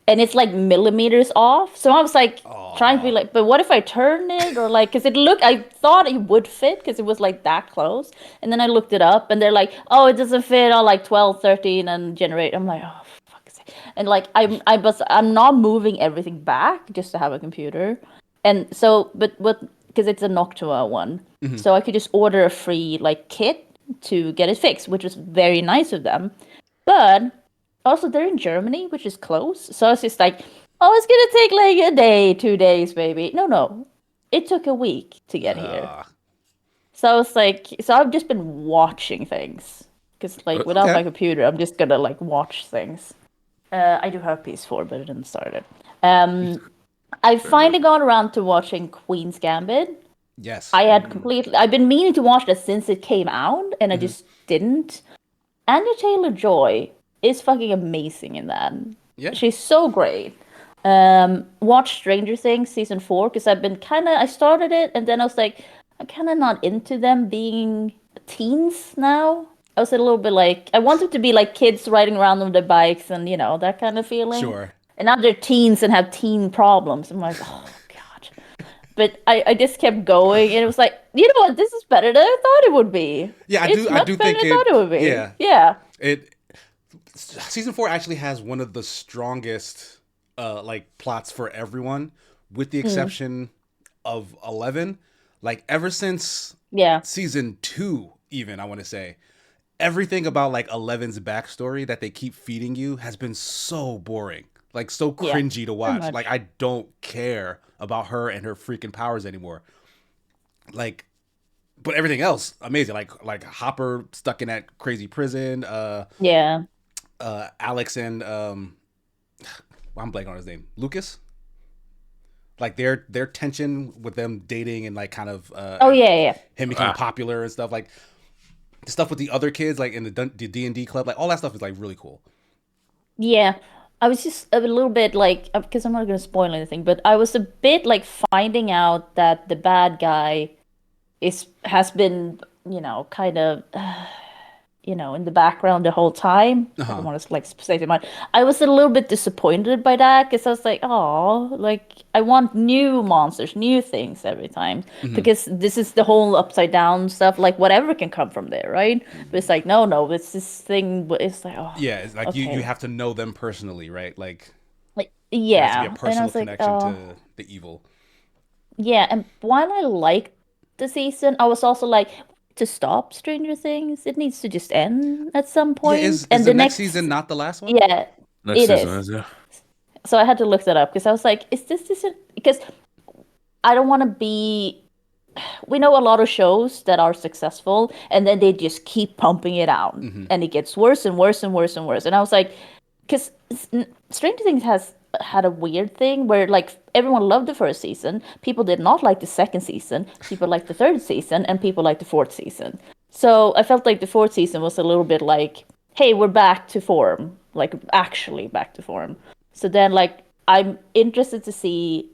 and it's like millimeters off. So I was like trying to be like, but what if I turn it or like, because I thought it would fit because it was like that close. And then I looked it up and they're like, oh, it doesn't fit on like 12, 13 and generate. I'm like, oh, fuck. And like, I'm not moving everything back just to have a computer. And so, but because it's a Noctua one. So I could just order a free like kit to get it fixed, which was very nice of them. But also they're in Germany, which is close. So I was just like, oh, it's gonna take like a day, 2 days, maybe. No. It took a week to get here. So I was like, so I've just been watching things. Because like without my computer, I'm just gonna like watch things. I do have PS4, but I didn't start it. I finally got around to watching Queen's Gambit. Yes. I've been meaning to watch that since it came out, and I just didn't. Anya Taylor-Joy is fucking amazing in that. Yeah. She's so great. Watch Stranger Things season 4 because I started it and then I was like, I'm kind of not into them being teens now. I was a little bit like, I want them to be like kids riding around on their bikes and that kind of feeling. Sure. And now they're teens and have teen problems. I'm like, oh god. But I just kept going and it was like, you know what, this is better than I thought it would be. Yeah, I do better think than I thought it would be. Yeah. Yeah. Season 4 actually has one of the strongest like plots for everyone, with the exception of 11. Like ever since season 2, even I want to say, everything about like 11's backstory that they keep feeding you has been so boring, like so cringy to watch. Like I don't care about her and her freaking powers anymore. Like but everything else amazing. Like Hopper stuck in that crazy prison. Yeah. Alex and I'm blanking on his name. Lucas. Like their tension with them dating and like kind of Oh yeah. him becoming popular and stuff, like the stuff with the other kids like in the D&D club, like all that stuff is like really cool. Yeah. I was just a little bit like, because I'm not going to spoil anything, but I was a bit like finding out that the bad guy has been, kind of, in the background the whole time. I don't want to like say too much. I was a little bit disappointed by that because I was like, oh, like I want new monsters, new things every time because this is the whole upside down stuff. Like whatever can come from there, right? But it's like, no, it's this thing. It's like, oh, Yeah, it's like okay. you have to know them personally, right? Like there has to be a Yeah, and I personal was like, connection oh, to the evil. yeah. And while I liked the season, I was also like, to stop Stranger Things, it needs to just end at some Yeah, point. is And the the next next, season not the last one? yeah, Next it season is. is, yeah. So I had to look that up because I was like, is this because I don't want to be. We know a lot of shows that are successful and then they just keep pumping it out and it gets worse and worse and worse and worse. And I was like, because Stranger Things has had a weird thing where like everyone loved the first season, people did not like the second season, people liked the third season, and people liked the fourth season. So I felt like the fourth season was a little bit like, hey, we're back to form, like actually back to form. So then like I'm interested to see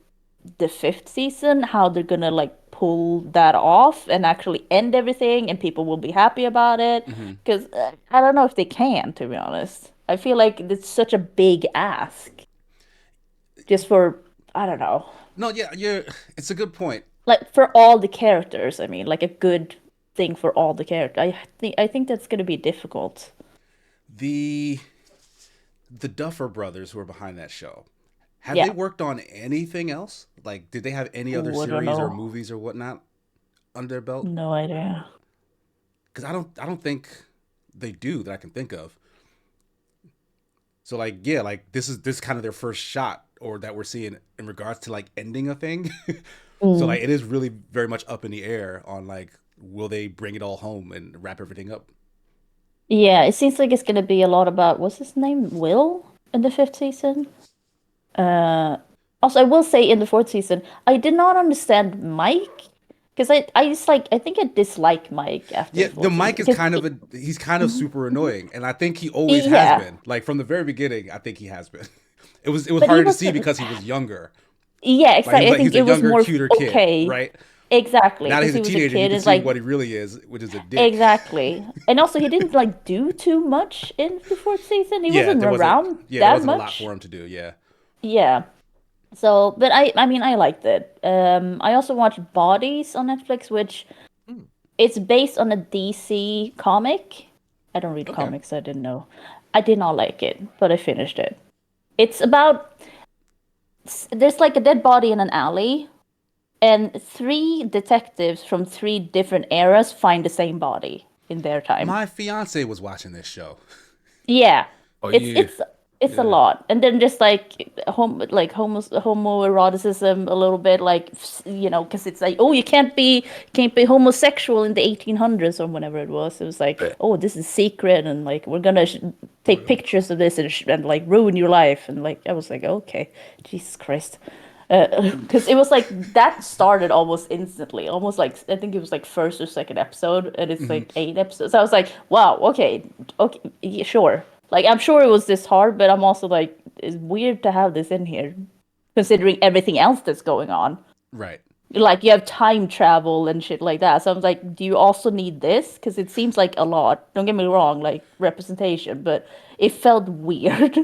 the fifth season, how they're gonna like pull that off and actually end everything and people will be happy about it. Because I don't know if they can, to be honest. I feel like it's such a big ask just for, I don't know, No, yeah, it's a good point. like for all the characters. I mean, like a good thing for all the characters. I think that's gonna be difficult. The Duffer brothers who are behind that show, have they Yeah. worked on anything else? Like, did they have any other Ooh, I don't series or know. movies or whatnot under their belt? No idea. Because I don't think they do that I can think of. So like, yeah, like this is kind of their first shot, or that we're seeing in regards to like ending a thing. So Mm. like, it is really very much up in the air on like, will they bring it all home and wrap everything up? Yeah, it seems like it's gonna be a lot about what's his name? Will in the fifth season? Uh, Also, I will say in the fourth season, I did not understand Mike because I just like I think I dislike Mike after Yeah, the the fourth season Mike is because kind of he's kind of super annoying, and I think he always has yeah, been. Like from the very beginning, I think he has been. It was but he harder to see wasn't. because he was younger. Yeah, Like exactly. I he think was a it was younger, more cuter kid, okay. right? Exactly, Now that because he's a he was a teenager, you kid. can It's see like what he really is, which is a dick. exactly, and also he didn't like do too much in the fourth season. He Yeah, wasn't there wasn't. around Yeah, there that wasn't a lot much. for him to do. Yeah. Yeah. So, but I mean, I liked it. I also watched Bodies on Netflix, which it's based on a DC comic. I don't read Okay. comics, so I didn't know. I did not like it, but I finished it. It's about there's like a dead body in an alley, and three detectives from three different eras find the same body in their time. My fiance was watching this show. Yeah, Oh it's yeah, it's it's a yeah. lot, and then just like homoeroticism a little bit, like because it's like, oh, you can't be homosexual in the 1800s or whenever it was. It was like, Yeah. oh, this is secret, and like we're gonna take pictures of this and like ruin your life, and like I was like, okay, Jesus Christ. Because it was like that started almost instantly, almost like I think it was like first or second episode, and it's like 8 episodes. So I was like, wow, okay, yeah, sure. Like I'm sure it was this hard, but I'm also like, it's weird to have this in here, considering everything else that's going on. Right. Like you have time travel and shit like that. So I was like, do you also need this? Because it seems like a lot. Don't get me wrong, like representation, but it felt weird.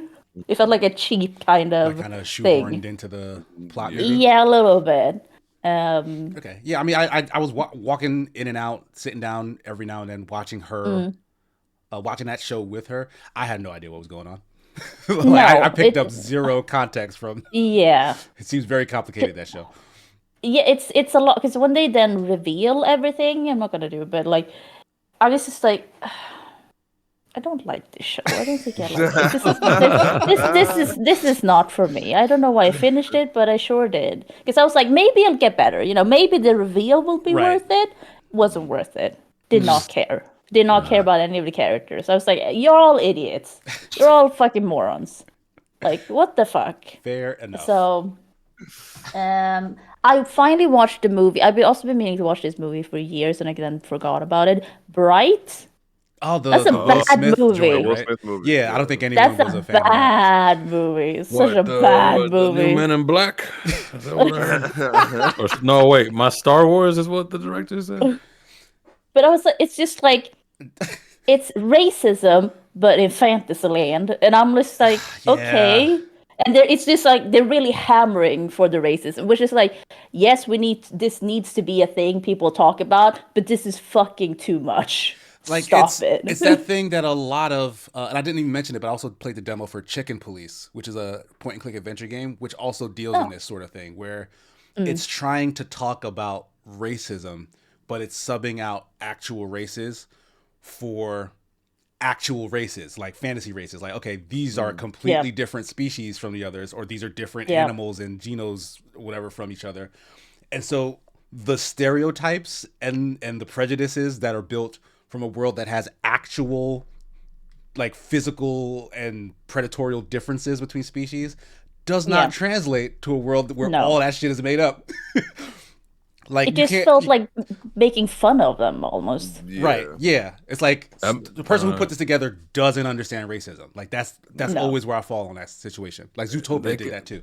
It felt like a cheap kind Like of kind of shoehorned thing. into the plot, Yeah. maybe. Yeah, a little bit. Um, Okay. Yeah. I mean, I was walking in and out, sitting down every now and then, watching her, mm, watching that show with her. I had no idea what was going on. Like I no, picked up zero context from. yeah, It seems very complicated, that show. yeah. It's a lot because when they then reveal everything, I'm not gonna do it, but like I was just like, I don't like this show. I don't think I like it. This is not for me. I don't know why I finished it, but I sure did because I was like, maybe I'll get better. Maybe the reveal will be Right. worth it. wasn't worth it. Did not care. Did not care about any of the characters. I was like, you're all idiots. You're all fucking morons. Like, what the fuck? Fair enough. So, I finally watched the movie. I've also been meaning to watch this movie for years, and I then forgot about it. Bright. Oh, That's a the Will bad Smith movie. joint, Will right? Smith movie. Yeah, I don't think anyone That's was a a fan of that. bad movie. Such a bad The new movie. Men in Black? Is that what I heard? Or, no, wait, my Star Wars is what the director said? But I was like, it's just like, it's racism, but in Fantasyland. And I'm just like, Yeah. okay. And it's just like, they're really hammering for the racism, which is like, yes, this needs to be a thing people talk about, but this is fucking too much. Like Stop it. It's that thing that a lot of, and I didn't even mention it, but I also played the demo for Chicken Police, which is a point and click adventure game, which also deals in this sort of thing where it's trying to talk about racism, but it's subbing out actual races for actual races, like fantasy races. Like, okay, these are completely different species from the others, or these are different animals and genomes, whatever, from each other. And so the stereotypes and the prejudices that are built from a world that has actual, like, physical and predatorial differences between species does not translate to a world where all that shit is made up. Like, it just felt like making fun of them almost. Right. Yeah. It's like the person who put this together doesn't understand racism. Like, that's always where I fall on that situation. Like, Zootopia did that too.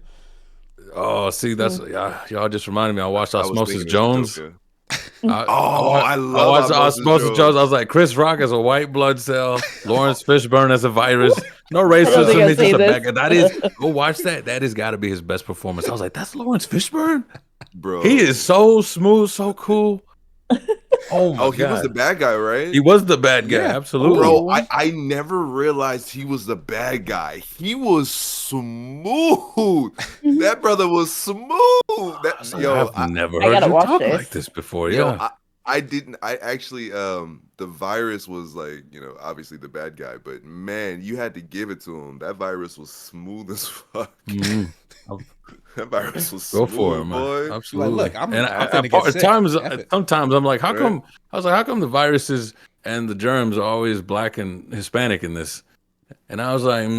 Oh, see, that's y'all just reminded me. I watched Osmosis Jones. I love Osmosis Jones. I was like, Chris Rock as a white blood cell, Lawrence Fishburne as a virus. No racism. He's just a bad guy. Go watch that. That has got to be his best performance. I was like, that's Lawrence Fishburne? Bro. He is so smooth, so cool. Oh my God. He was the bad guy, right? He was the bad guy, absolutely. Bro, I never realized he was the bad guy. He was smooth. That brother was smooth. I've never heard you talk like this before. I didn't. I actually, the virus was like, obviously the bad guy, but man, you had to give it to him. That virus was smooth as fuck. That virus was smooth. Go for it, man. Boy. Like, Absolutely. look, I'm finna get sick. Sometimes I'm like, how come the viruses and the germs are always black and Hispanic in this? And I was like,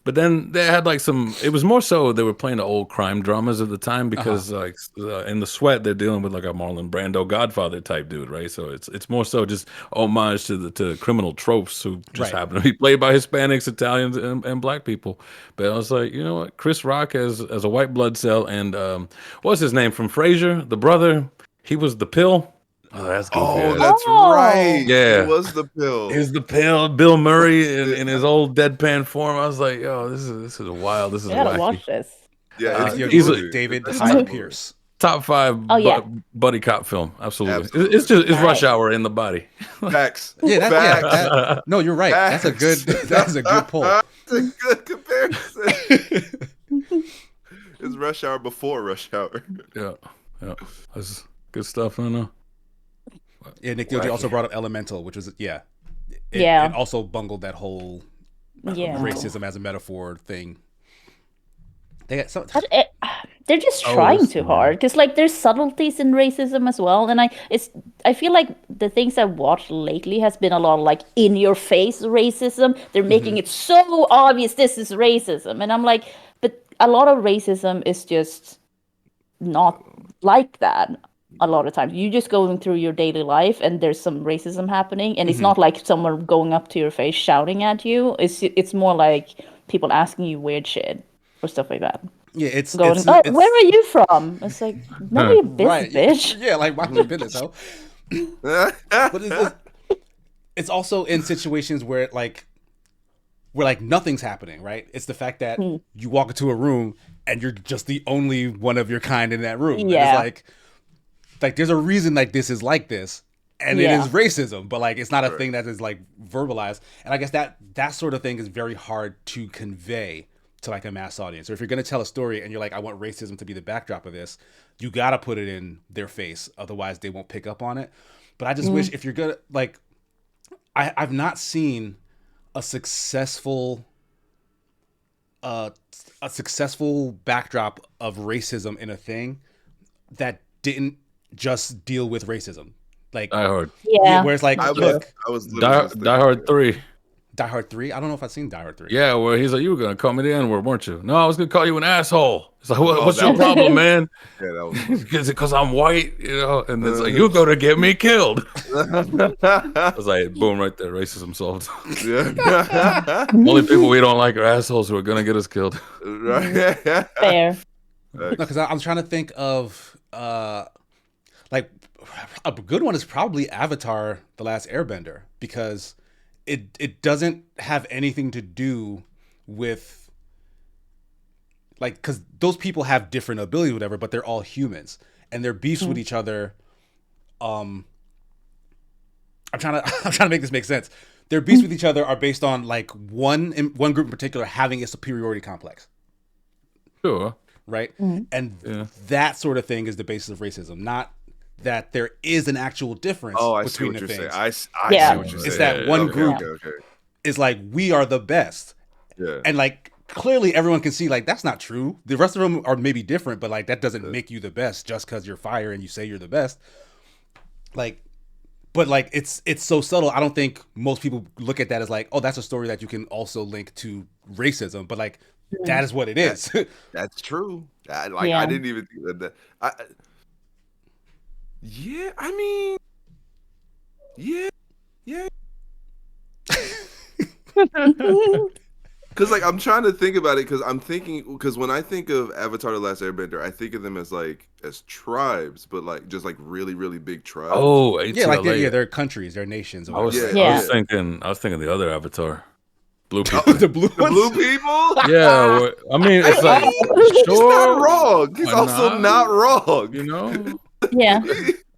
but then they had like it was more so they were playing the old crime dramas of the time because like in The Sweat, they're dealing with like a Marlon Brando Godfather type dude, right? So it's more so just homage to criminal tropes who just happen to be played by Hispanics, Italians, and black people. But I was like, you know what? Chris Rock as a white blood cell and what's his name from Frasier? The brother, he was the pill. Oh, that's good. Oh, that's right. Yeah, he was the pill. He's the pill. Bill Murray in his old deadpan form. I was like, yo, this is wild. This is I gotta wacky. watch this. Yeah, He's David Hyde Pierce. Top 5 buddy cop film. Absolutely. It's Rush Hour in the body. Facts. No, you're right. Facts. That's a good pull. That's a good comparison. It's Rush Hour before Rush Hour. Yeah. That's good stuff. I know. Yeah, Nick Dioji also brought up Elemental, which was it also bungled that whole racism as a metaphor thing. They got they're just trying too hard because like there's subtleties in racism as well, and I feel like the things I've watched lately has been a lot of like in your face racism. They're making it so obvious this is racism, and I'm like, but a lot of racism is just not like that. A lot of times you're just going through your daily life and there's some racism happening, and it's not like someone going up to your face shouting at you. It's more like people asking you weird shit or stuff like that. Yeah, it's where are you from? It's like none of your business, bitch. Yeah, like mind your business, ho. But it's also in situations where nothing's happening, right? It's the fact that you walk into a room and you're just the only one of your kind in that room. Yeah. And it's like there's a reason like this is like this, and it is racism, but like it's not a thing that is like verbalized. And I guess that sort of thing is very hard to convey to like a mass audience. Or if you're going to tell a story and you're like, I want racism to be the backdrop of this, you got to put it in their face, otherwise they won't pick up on it. But I just wish, if you're gonna like, I've not seen a successful backdrop of racism in a thing that didn't just deal with racism. Like Die Hard. Yeah. where it's like, I look, was literally just Die Hard thinking, 3. Die Hard 3. I don't know if I've seen Die Hard 3. Yeah, where he's like, you were gonna call me the N-word, weren't you? No, I was gonna call you an asshole. It's like, what's that your was- problem, man? yeah, that was funny. Because I'm white, you know. And it's like, you're gonna get me killed. I was like, boom, right there, racism solved. Yeah. Only people we don't like are assholes who are gonna get us killed. Right. Fair. No, because I'm trying to think of like a good one is probably Avatar: The Last Airbender, because it doesn't have anything to do with like, because those people have different abilities, whatever, but they're all humans and they're beefs with each other. I'm trying to make this make sense. Their beefs with each other are based on like one group in particular having a superiority complex. Sure. Right? And Yeah. that sort of thing is the basis of racism, not that there is an actual difference Oh, I see between what the you're things. saying. I Yeah. see what you're saying. It's that one Okay, group Okay. is like, we are the best. Yeah. And like, clearly everyone can see like, that's not true. The rest of them are maybe different, but like, that doesn't make you the best just because you're fire and you say you're the best. Like, but like, it's so subtle. I don't think most people look at that as like, oh, that's a story that you can also link to racism. But like, that is what it is. That's true. I Yeah. didn't even think of that. Yeah, I mean, yeah. Because like I'm trying to think about it, because when I think of Avatar: The Last Airbender, I think of them as tribes, but like just like really really big tribes. Oh, Yeah, like ATLA. they're countries, they're nations. Or I was, whatever. Yeah. I was thinking the other Avatar, blue people. The blue The ones? blue people. Yeah, I mean, it's like, He's sure, not wrong. He's why also not wrong. you know. Yeah.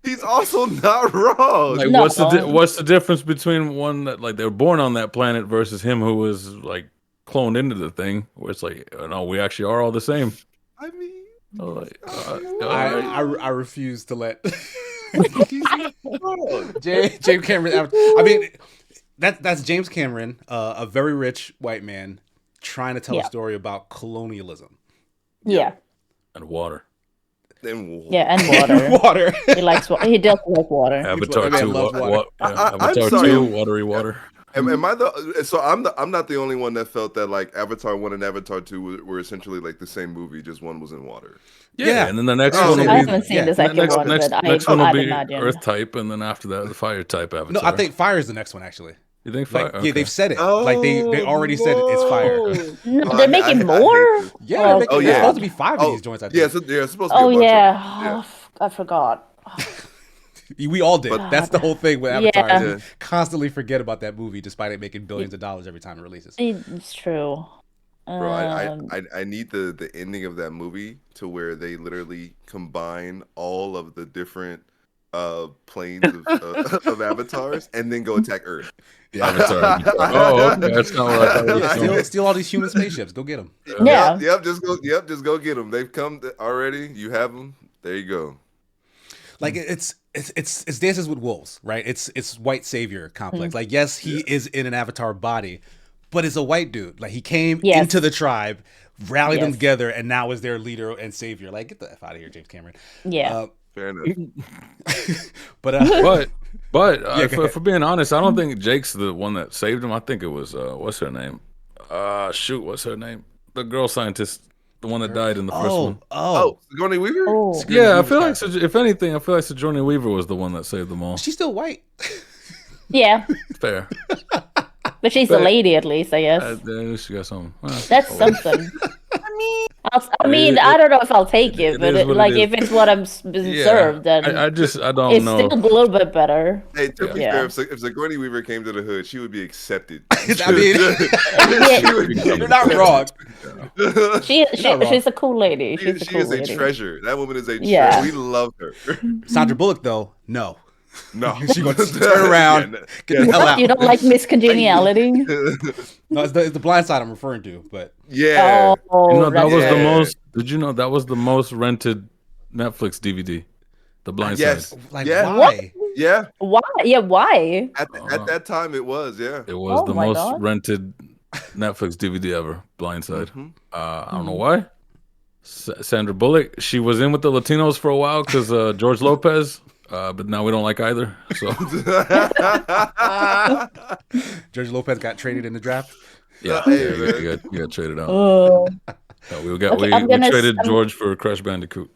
He's also not wrong. Like, No. what's the difference between one that like they're born on that planet versus him who was like cloned into the thing? Where it's like, no, we actually are all the same. I mean, Like, I refuse to let he's not wrong. James Cameron. I mean, that's James Cameron, a very rich white man trying to tell a Yeah. story about colonialism. Yeah. and water. Then Yeah, and water. Water. He does like water. Avatar man 2, loves water. I'm Avatar sorry. 2, watery water. Am I I'm not the only one that felt that like Avatar 1 and Avatar 2 were essentially like the same movie, just one was in water. Yeah. And then the next Oh, one will I be haven't seen yeah, the second next, one, next, but next one will I'd be imagine. Earth type, and then after that, the fire type Avatar. No, I think fire is the next one actually. You think fire? Like, Okay. yeah, they've said it. Like they already said it's fire. No, Oh, they're I making hate more? this. Yeah, Oh, they're making, there's yeah. supposed to be 5 of these joints. I think. Yeah, it's supposed to be Oh, a bunch yeah. of Oh, I forgot. We all did. But- That's the whole thing with Avatar. Yeah. We constantly forget about that movie, despite it making billions of dollars every time it releases. It's true. Bro, Um, I need the ending of that movie to where they literally combine all of the different planes of avatars and then go attack Earth. Avatar. Oh, okay. That's not what I thought. It was Yeah, going. steal all these human spaceships. Go get them. Yeah. Yep, just go get them. They've come already. You have them. There you go. Like it's Dances with Wolves, right? It's white savior complex. Like, yes, he is in an Avatar body, but it's a white dude. Like, he came Yes. into the tribe, rallied them Yes. together, and now is their leader and savior. Like, get the F out of here, James Cameron. yeah. Fair enough. But But go ahead. for being honest, I don't think Jake's the one that saved him. I think it was what's her name? What's her name? The girl scientist, the one that died in the first one. Oh, Sigourney Weaver? Oh. Sigourney Yeah, I Weaver's feel like character. if anything, I feel like Sigourney Weaver was the one that saved them all. She's still white. Yeah. Fair. But she's a lady at least, I guess. She got some. Well, That's oh, well. something. I mean, I don't know if I'll take it, it but is what it like is. if it's what I'm being served, then I don't it's know. still a little bit better. Hey, to be Yeah. fair, if Sigourney Weaver came to the hood, she would be accepted. I mean, She would be you're not wrong. accepted. She's a cool lady. She's a She cool is a lady. treasure. That woman is a treasure. Yeah. We love her. Sandra Bullock, though, no. No. She going to turn around, get the hell What? out. You don't like Miss Congeniality? No, it's the Blind Side I'm referring to, but Yeah. Oh, You know, that was the Yeah. most. Did you know that was the most rented Netflix DVD? The Blind Yes. Side. like, Yeah. why? Yeah. why? Yeah, why? At that time, it was. Yeah. It was Oh the my most God. rented Netflix DVD ever. Blind Side. Mhm. I don't know why. Sandra Bullock. She was in with the Latinos for a while because George Lopez but now we don't like either. So George Lopez got traded in the draft. yeah, Hey, yeah, man. you got traded out. Oh. We I'm we gonna. traded George for Crash Bandicoot.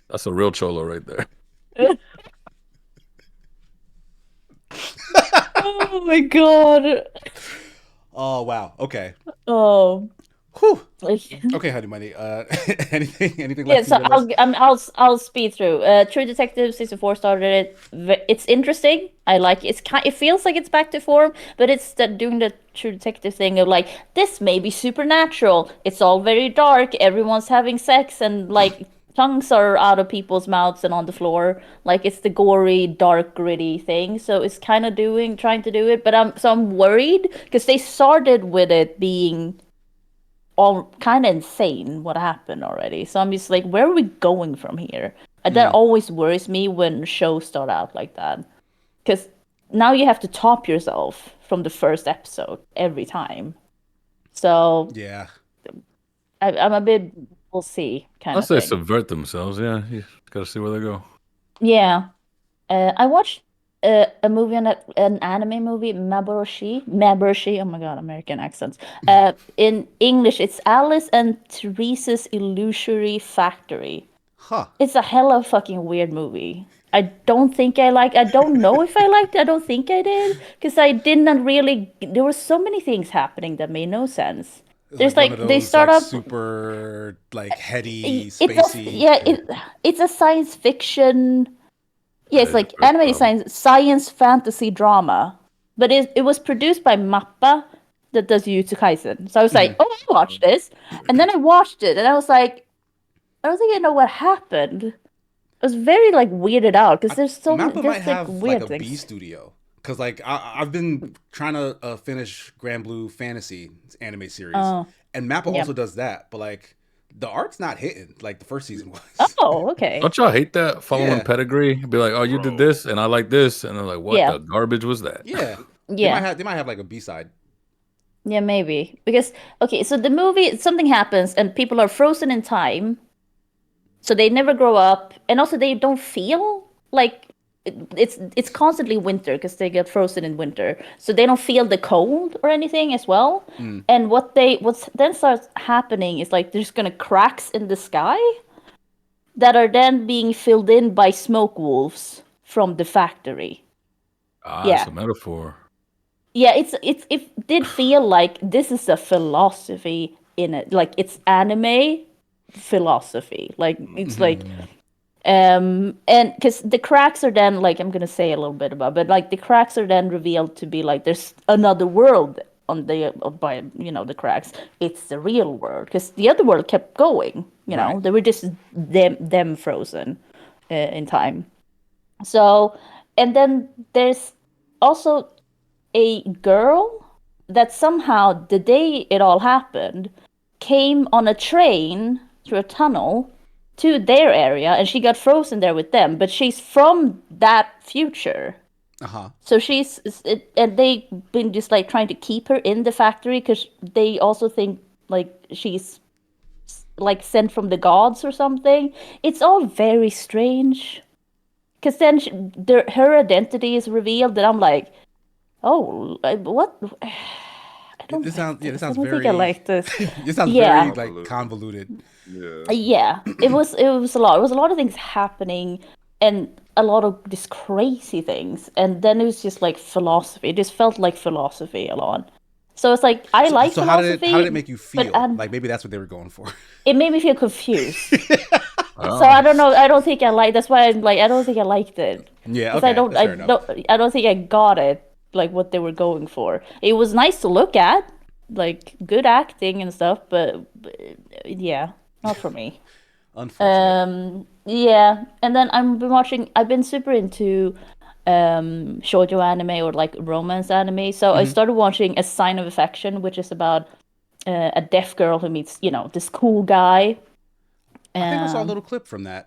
That's a real cholo right there. Oh my god. Oh wow. Okay. Oh. Whew. Like, Okay, honey money. Anything yeah, left so on your list? I'll speed through. True Detective season 4 started it. It's interesting. I like it. It feels like it's back to form, but it's doing the True Detective thing of like this may be supernatural. It's all very dark. Everyone's having sex and like tongues are out of people's mouths and on the floor. Like it's the gory, dark, gritty thing. So it's kind of trying to do it, but I'm worried because they started with it being all kind of insane what happened already. So I'm just like, where are we going from here? And that always worries me when shows start out like that. Because now you have to top yourself from the first episode every time. So Yeah. I'm a bit, we'll see kind Unless of they thing. subvert themselves, yeah, you gotta see where they go. Yeah. I watched a movie an anime movie, Maboroshi. Oh my god, American accents. In English, it's Alice and Therese's Illusory Factory. Huh. It's a hella fucking weird movie. I don't think I like. I don't know if I liked it. I don't think I did because I didn't really. There were so many things happening that made no sense. There's Like one of like they those start like up. super like heady, It's a spacey. yeah. It's a science fiction. Yeah, it's That is like the first animated problem. science fantasy drama. But it was produced by Mappa that does Jujutsu Kaisen. So I was like, oh, I watched this. And then I watched it and I was like, I don't think I know what happened. I was very like weirded out because Mappa might there's like have like weird a B things. studio because like I've been trying to finish Grand Blue Fantasy anime series, Oh, and Mappa yeah. also does that, but like the art's not hitting like the first season was. Oh, okay. Don't y'all hate that following Yeah. pedigree? Be like, oh, you did Bro. this, and I like this, and they're like, what Yeah. the garbage was that? Yeah, Yeah. they might have like a B side. Yeah, maybe. Because okay, so the movie something happens and people are frozen in time. So they never grow up and also they don't feel like it's constantly winter because they get frozen in winter. So they don't feel the cold or anything as well. And what's then starts happening is like there's gonna cracks in the sky that are then being filled in by smoke wolves from the factory. Ah, it's Yeah. a metaphor. Yeah, it did feel like this is a philosophy in it. Like it's anime philosophy. Like it's like and because the cracks are then like I'm gonna say a little bit about, but like the cracks are then revealed to be like there's another world on the by the cracks. It's the real world because the other world kept going. Right. They were just them frozen in time. So and then there's also a girl that somehow the day it all happened came on a train through a tunnel to their area and she got frozen there with them, but she's from that future. So and they've been just like trying to keep her in the factory because they also think like she's like sent from the gods or something. It's all very strange because then her identity is revealed and I'm like, oh, what? I don't This like sounds this. this I sounds don't think I very like this. this sounds Yeah. very like convoluted. Yeah. Yeah, it was a lot. It was a lot of things happening and a lot of these crazy things. And then it was just like philosophy. It just felt like philosophy a lot. So it's like I like So how did philosophy, it make you but feel? Like maybe that's what they were going for. it made me feel confused. Oh, So I don't know. I don't think I like. That's why I'm like I don't think I liked it. Yeah, 'Cause okay, that's fair enough. I don't think I got it. Like what they were going for. It was nice to look at, like good acting and stuff, but yeah, not for me. Unfortunate. Yeah, and then I've been super into shoujo anime or like romance anime. So I started watching A Sign of Affection, which is about a deaf girl who meets, this cool guy. I think I saw a little clip from that.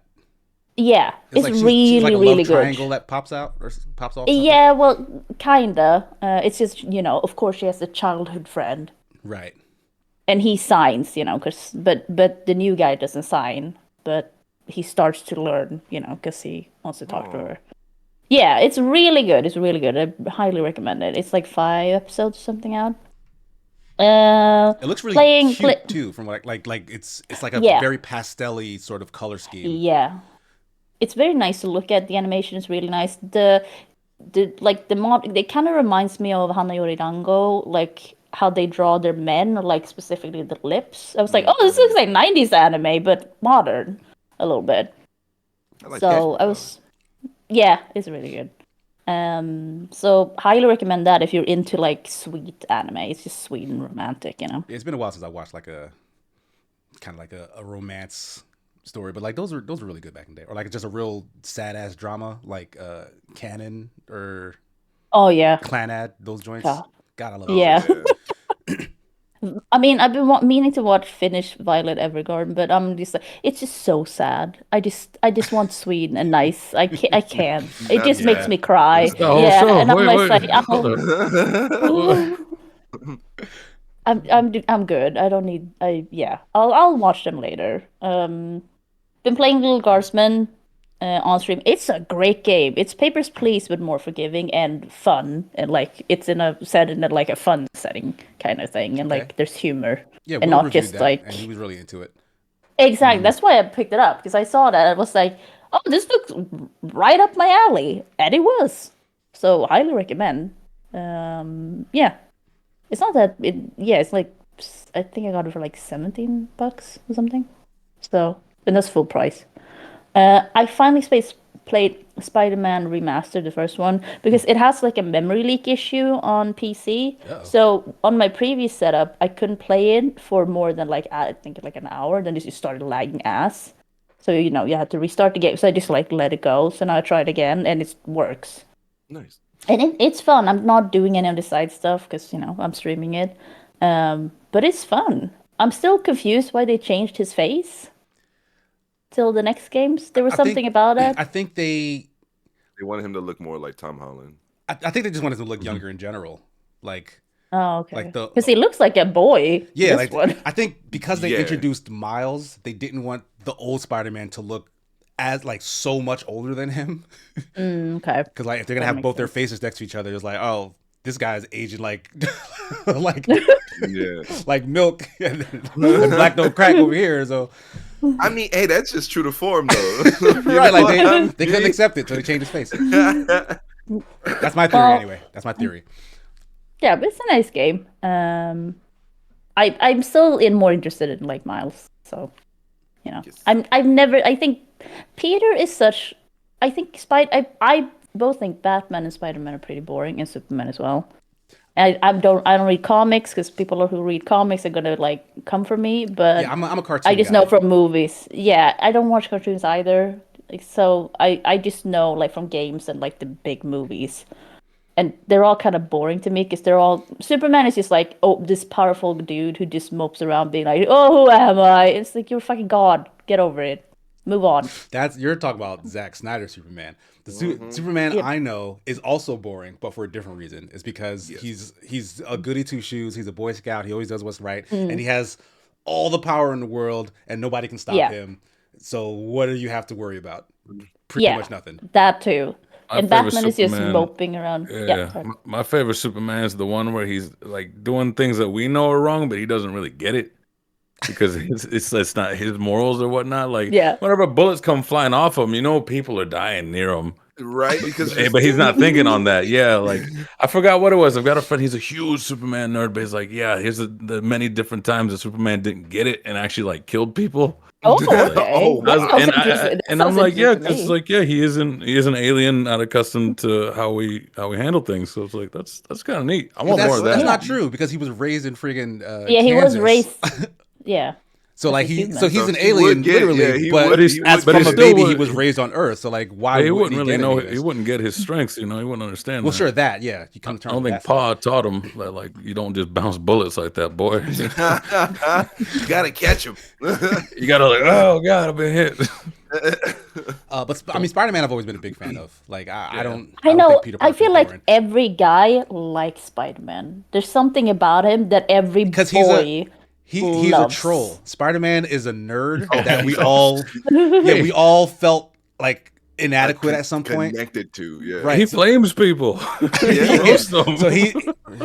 Yeah, It's it's like she's like really, a love really good. triangle that pops out or pops off something. Yeah, well, kinda. It's just, of course she has a childhood friend. Right. and he signs, but the new guy doesn't sign, but he starts to learn, because he wants to talk to her. Yeah, it's really good. It's really good. I highly recommend it. It's like 5 episodes or something out. It looks really cute too, from what like it's like a Yeah. very pastel-y sort of color scheme. Yeah, it's very nice to look at. The animation is really nice. The mod, it kind of reminds me of Hana Yoridango, like how they draw their men, or like specifically the lips. I was like, oh, this looks like 90s anime, but modern a little bit. I like So I was, yeah, it's really good. So highly recommend that if you're into like sweet anime. It's just sweet and romantic, It's been a while since I watched like a kind of like a romance story, but like those were really good back in the day. Or like just a real sad ass drama like Canon or Oh yeah, Clanad, those joints. Yeah. God, I love yeah. those. I mean, I've been meaning to finish Violet Evergarden, but I'm just like, it's just so sad. I just want sweet and nice. I can't. It just makes me cry. That's the whole Yeah, show. and I'm Wait, like, hold up. I'm good. I don't need. I'll watch them later. Been playing Little Guardsman on stream. It's a great game. It's Papers, Please, but more forgiving and fun, and like it's set in like a fun setting kind of thing, and like there's humor, Yeah, and Will not reviewed just that, like and he was really into it. exactly. That's why I picked it up, because I saw that. I was like, oh, this looks right up my alley, and it was. So highly recommend. Yeah, it's not that it. Yeah, it's like I think I got it for like $17 or something. So and that's full price. I finally played Spider-Man Remastered, the first one, because it has like a memory leak issue on PC. Uh-oh. So on my previous setup, I couldn't play it for more than like I think like an hour. Then it just started lagging ass. So you had to restart the game. So I just like let it go. So now I tried again, and it works. Nice. And it's fun. I'm not doing any of the side stuff because I'm streaming it. But it's fun. I'm still confused why they changed his face till the next games. There was something about it. I think they wanted him to look more like Tom Holland. I think they just wanted him to look younger in general. Like Oh, okay. like the Because he looks like a boy. yeah, this like one. I think because they Yeah. introduced Miles, they didn't want the old Spider-Man to look as like so much older than him. Okay. Because like if they're gonna That have both makes their sense. faces next to each other, it's like, oh, this guy's aging like like Yeah. like milk and black don't crack over here. So I mean, hey, that's just true to form, though. right, like they couldn't accept it, so they changed his face. That's my theory anyway. That's my theory. Yeah, but it's a nice game. I'm still more interested in like Miles. So, Yes. I think Peter is such. I think I both think Batman and Spider-Man are pretty boring, and Superman as well. I don't read comics, because people who read comics are gonna like come for me. But Yeah, I'm a cartoon I just guy. know from movies. Yeah, I don't watch cartoons either. Like, so I just know like from games and like the big movies. And they're all kind of boring to me, because they're all Superman is just like, oh, this powerful dude who just mopes around being like, oh, who am I? It's like, you're fucking God. Get over it. Move on. You're talking about Zack Snyder Superman. The Superman I know is also boring, but for a different reason. It's because he's a goody two shoes. He's a Boy Scout. He always does what's right, and he has all the power in the world, and nobody can stop him. So what do you have to worry about? Pretty much nothing. That too. My And favorite Batman is just Superman- moping around. Yeah, sorry. my favorite Superman is the one where he's like doing things that we know are wrong, but he doesn't really get it because it's not his morals or whatnot. Like, Yeah. whenever bullets come flying off him, people are dying near him. Right? Because But he's not thinking on that. Yeah, like I forgot what it was. I've got a friend. He's a huge Superman nerd, but he's like, yeah, here's the many different times that Superman didn't get it and actually like killed people. Oh, okay. Oh, That sounds interesting. That And I'm sounds like, yeah, interesting to because me. like, yeah, he is an alien, not accustomed to how we handle things. So it's like that's kind of neat. I want more of that. That's not true, because he was raised in friggin' Yeah, he was Kansas. raised. Yeah. So like as a human. he's So an he alien would get- literally, yeah, he but would- he as would from get a it. baby he Still was would- raised on Earth. So like why He wouldn't wouldn't he really get know. it? He wouldn't get his strengths. He wouldn't understand. Well, that. sure that yeah. You come to I terms don't with think that. Pa taught him that like you don't just bounce bullets like that, boy. you gotta catch him. You gotta like, oh god, I've been hit. But I mean, Spider-Man I've always been a big fan of. Like I don't. I don't know. think Peter I Parker's feel like boring. every guy likes Spider-Man. There's something about him that every Because boy. he's a loves. troll. Spider-Man is a nerd that we he's all we all felt like inadequate at some point. Connected to, yeah. Right. He flames people. He Yeah. roasts them. So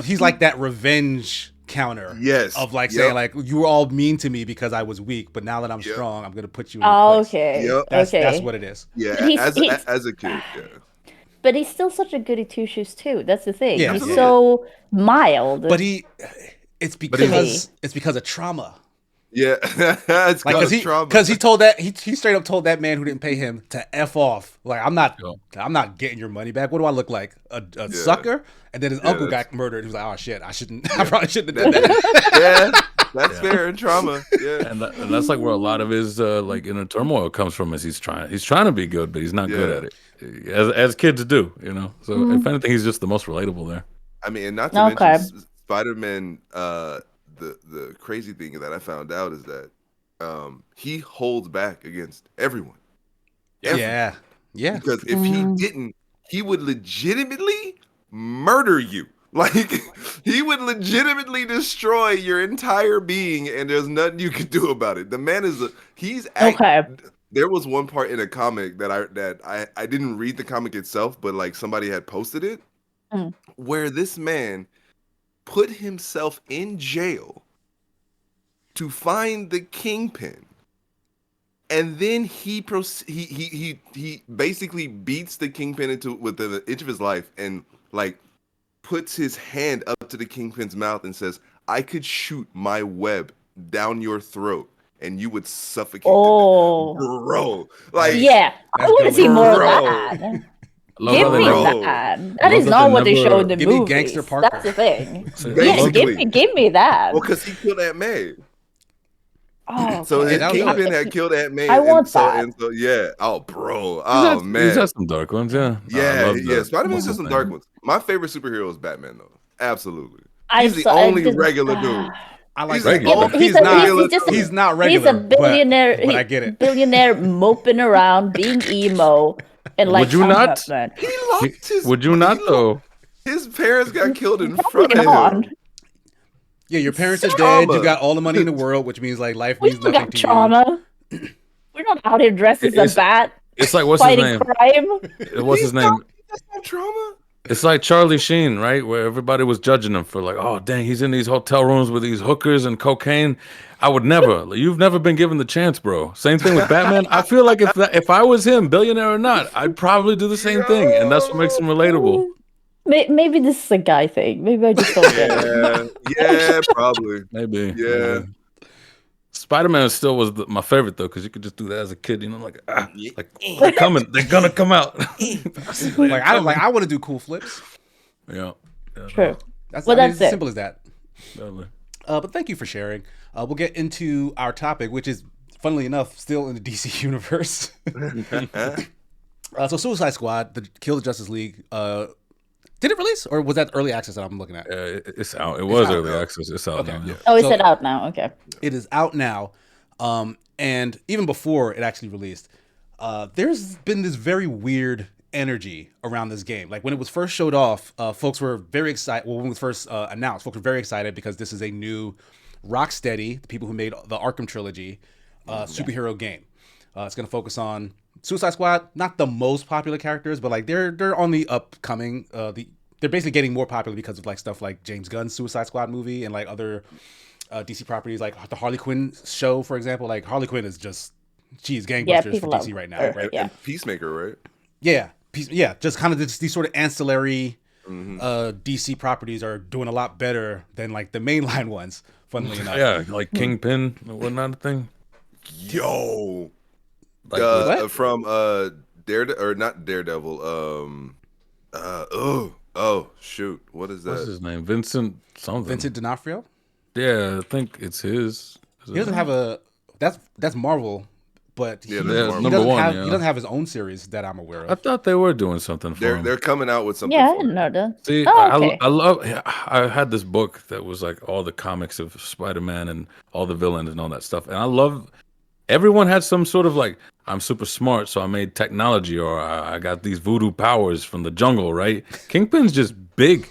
he's like that revenge counter. Yes. Of like Yep. saying like you were all mean to me because I was weak, but now that I'm Yep. strong, I'm gonna put you in your Oh, place. okay. Yep. That's what it is. Yeah, He's- as a kid, yeah. But he's still such a goody two shoes too. That's the thing. Yeah, He's yeah. so mild. But it's because of trauma. Yeah, it's Like because he told that he straight up told that man who didn't pay him to F off. Like I'm not getting your money back. What do I look like? A sucker? And then his uncle got murdered. He was like, oh shit, I probably shouldn't have done that. Yeah, that's fair in trauma. Yeah. And that's like where a lot of his like inner turmoil comes from. Is he's trying to be good, but he's not good at it, as kids do, you know. So if anything, he's just the most relatable there. I mean, and not to mention Spider-Man. The crazy thing that I found out is that he holds back against everyone. Yeah. Because if he didn't, he would legitimately murder you. Like he would legitimately destroy your entire being, and there's nothing you can do about it. The man is There was one part in a comic that I didn't read the comic itself, but like somebody had posted it, where this man put himself in jail to find the Kingpin, and then he basically beats the Kingpin with the inch of his life, and like puts his hand up to the Kingpin's mouth and says, "I could shoot my web down your throat, and you would suffocate." Oh, bro! Like, yeah, I want to see more of that. Give me Bro. that. That is not what they show in the Give me movies. Gangster Parker. That's the thing. Basically. Give me that. well, because he killed Aunt May. Oh, So okay. his that was Kingpin had killed Aunt May. I want so, that. And so, yeah. Oh, bro. Oh, man. He's had some dark ones, yeah. Yeah. Spider-Man's got some dark ones. My favorite superhero is Batman, though. Absolutely. He's the I only just- regular dude. I like He's that. regular. Yeah, but He's not regular. He's a billionaire. But I get it. Billionaire moping around, being emo, and like. Would you not? Man. He lost his. Would you not though? His parents got killed in front Bring of it him. on. Yeah, your parents are Trauma. dead. You got all the money in the world, which means like life We means don't nothing got to trauma. We're not out here dressed as a bat, It's like what's his fighting name? crime. What's his name? That's not trauma. It's like Charlie Sheen, right? Where everybody was judging him for like, oh dang, he's in these hotel rooms with these hookers and cocaine. I would never. You've never been given the chance, bro. Same thing with Batman. I feel like if I was him, billionaire or not, I'd probably do the same thing, and that's what makes him relatable. Maybe this is a guy thing. Maybe I just don't get it. Yeah, probably. Maybe. Yeah. Spider-Man still was my favorite though, because you could just do that as a kid, you know, like they're coming, they're gonna come out. Like I want to do cool flips. Yeah. True. That's Well, it's that's it. as simple as that. Definitely. But thank you for sharing. We'll get into our topic, which is, funnily enough, still in the DC universe. So Suicide Squad, the Kill the Justice League, did it release, or was that early access that I'm looking at? It's out. It was out early now. access. It's out now. Yeah. Oh, is So- it out now? Okay. It is out now, and even before it actually released, there's been this very weird energy around this game. Like when it was first showed off, folks were very excited. Well, when it was first announced, folks were very excited because this is a new Rocksteady, the people who made the Arkham trilogy, superhero game. It's going to focus on Suicide Squad, not the most popular characters, but like they're on the upcoming. They're basically getting more popular because of like stuff like James Gunn's Suicide Squad movie and like other DC properties, like the Harley Quinn show, for example. Like Harley Quinn is just she's gangbusters for people DC love right now, her. right? Yeah. And Peacemaker, right? Yeah, just kind of these sort of ancillary DC properties are doing a lot better than like the mainline ones. Funnily enough, Yeah, like Kingpin and whatnot thing. Yo, Like what? from Daredevil or not Daredevil? Oh shoot, what is what's that? his name? Vincent something. Vincent D'Onofrio. Yeah, I think it's his. He doesn't have a that's Marvel, but Yeah, he, that's Yeah, Marvel. he number doesn't one. have yeah. he doesn't have his own series that I'm aware I of. thought they were doing something for him. They're coming out with something. Yeah, I for didn't it. know that. See, Oh, okay. I love. I had this book that was like all the comics of Spider-Man and all the villains and all that stuff, and I love. Everyone had some sort of like, I'm super smart, so I made technology, or I got these voodoo powers from the jungle, right? Kingpin's just big.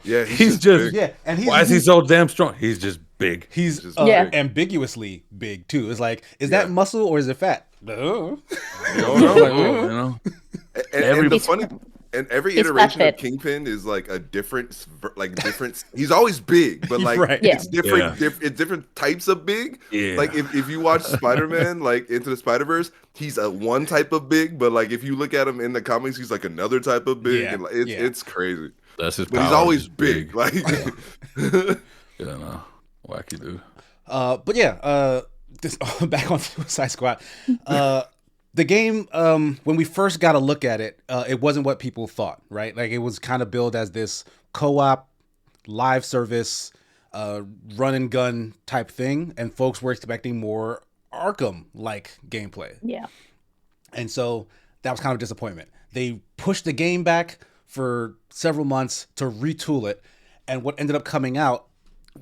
Yeah, He's just big. Yeah, and Why is he so damn strong? He's just big. He's just Yeah. big. ambiguously big too. It's like, is Yeah. that muscle or is it fat? You know? And the He's- funny, and every He's iteration fat of Kingpin is like a different, different. He's always big, but like Right. Yeah. it's different. Yeah. It's different types of big. Yeah. Like if you watch Spider-Man, like Into the Spider-Verse, he's a one type of big, but like if you look at him in the comics, he's like another type of big, Yeah, and like, yeah. it's crazy. That's his But power. he's always just big. Like Yeah, no. Wacky dude. But yeah, this back on Suicide Squad. The game, when we first got a look at it, it wasn't what people thought, right? Like it was kind of billed as this co-op, live service, run and gun type thing, and folks were expecting more Arkham-like gameplay. Yeah. And so that was kind of a disappointment. They pushed the game back for several months to retool it, and what ended up coming out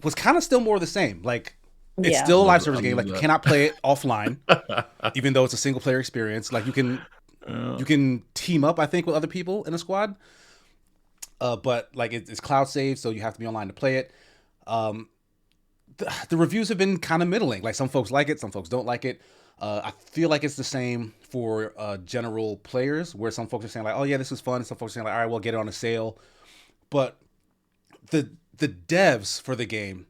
was kind of still more of the same. Like it's Yeah. still a live I service game. love Like you that. cannot play it offline, even though it's a single player experience. Like you can team up, I think, with other people in a squad. But like it's cloud saved, so you have to be online to play it. The reviews have been kind of middling. Like some folks like it, some folks don't like it. I feel like it's the same for general players, where some folks are saying like, "Oh yeah, this is fun," and some folks are saying like, "All right, we'll get it on a sale." But the devs for the game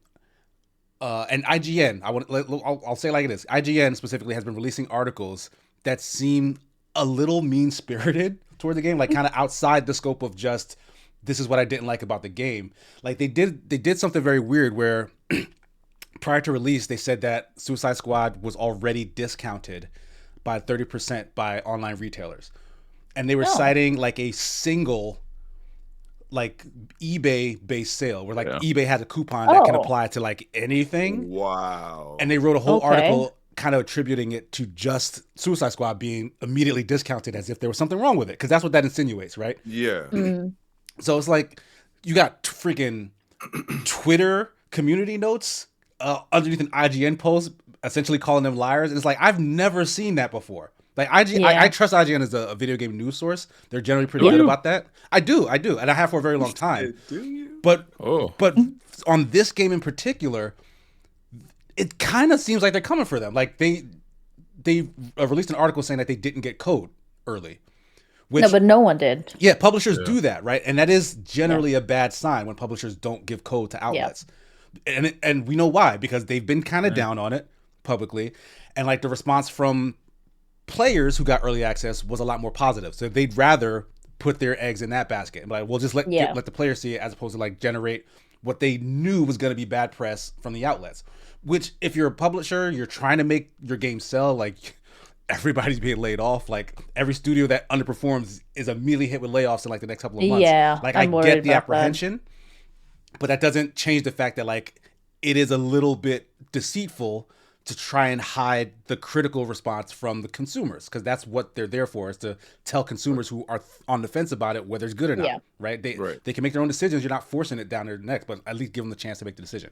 and IGN, I'll say it like it is. IGN specifically has been releasing articles that seem a little mean spirited toward the game, like kind of outside the scope of just this is what I didn't like about the game. Like they did something very weird where prior to release, they said that Suicide Squad was already discounted by 30% by online retailers. And they were citing like a single like eBay based sale where like eBay has a coupon that can apply to like anything. Wow. And they wrote a whole Okay. article kind of attributing it to just Suicide Squad being immediately discounted as if there was something wrong with it. Because that's what that insinuates, right? Yeah. So it's like you got freaking Twitter community notes underneath an IGN post, essentially calling them liars. And it's like, I've never seen that before. Like I trust IGN as a video game news source. They're generally pretty good about that. I do, and I have for a very long time. Do you? But Oh. but on this game in particular, it kind of seems like they're coming for them. Like they released an article saying that they didn't get code early. Which, No, but no one did. yeah, publishers do that, right? And that is generally a bad sign when publishers don't give code to outlets. And we know why, because they've been kind of down on it publicly. And like the response from players who got early access was a lot more positive. So they'd rather put their eggs in that basket and be like, we'll just let the players see it, as opposed to like generate what they knew was going to be bad press from the outlets. Which, if you're a publisher, you're trying to make your game sell, like everybody's being laid off. Like every studio that underperforms is immediately hit with layoffs in like the next couple of months. Yeah, like I'm I worried get the about apprehension, but that doesn't change the fact that like it is a little bit deceitful to try and hide the critical response from the consumers, because that's what they're there for, is to tell consumers who are on the fence about it whether it's good or not. Yeah. Right? They can make their own decisions. You're not forcing it down their necks, but at least give them the chance to make the decision.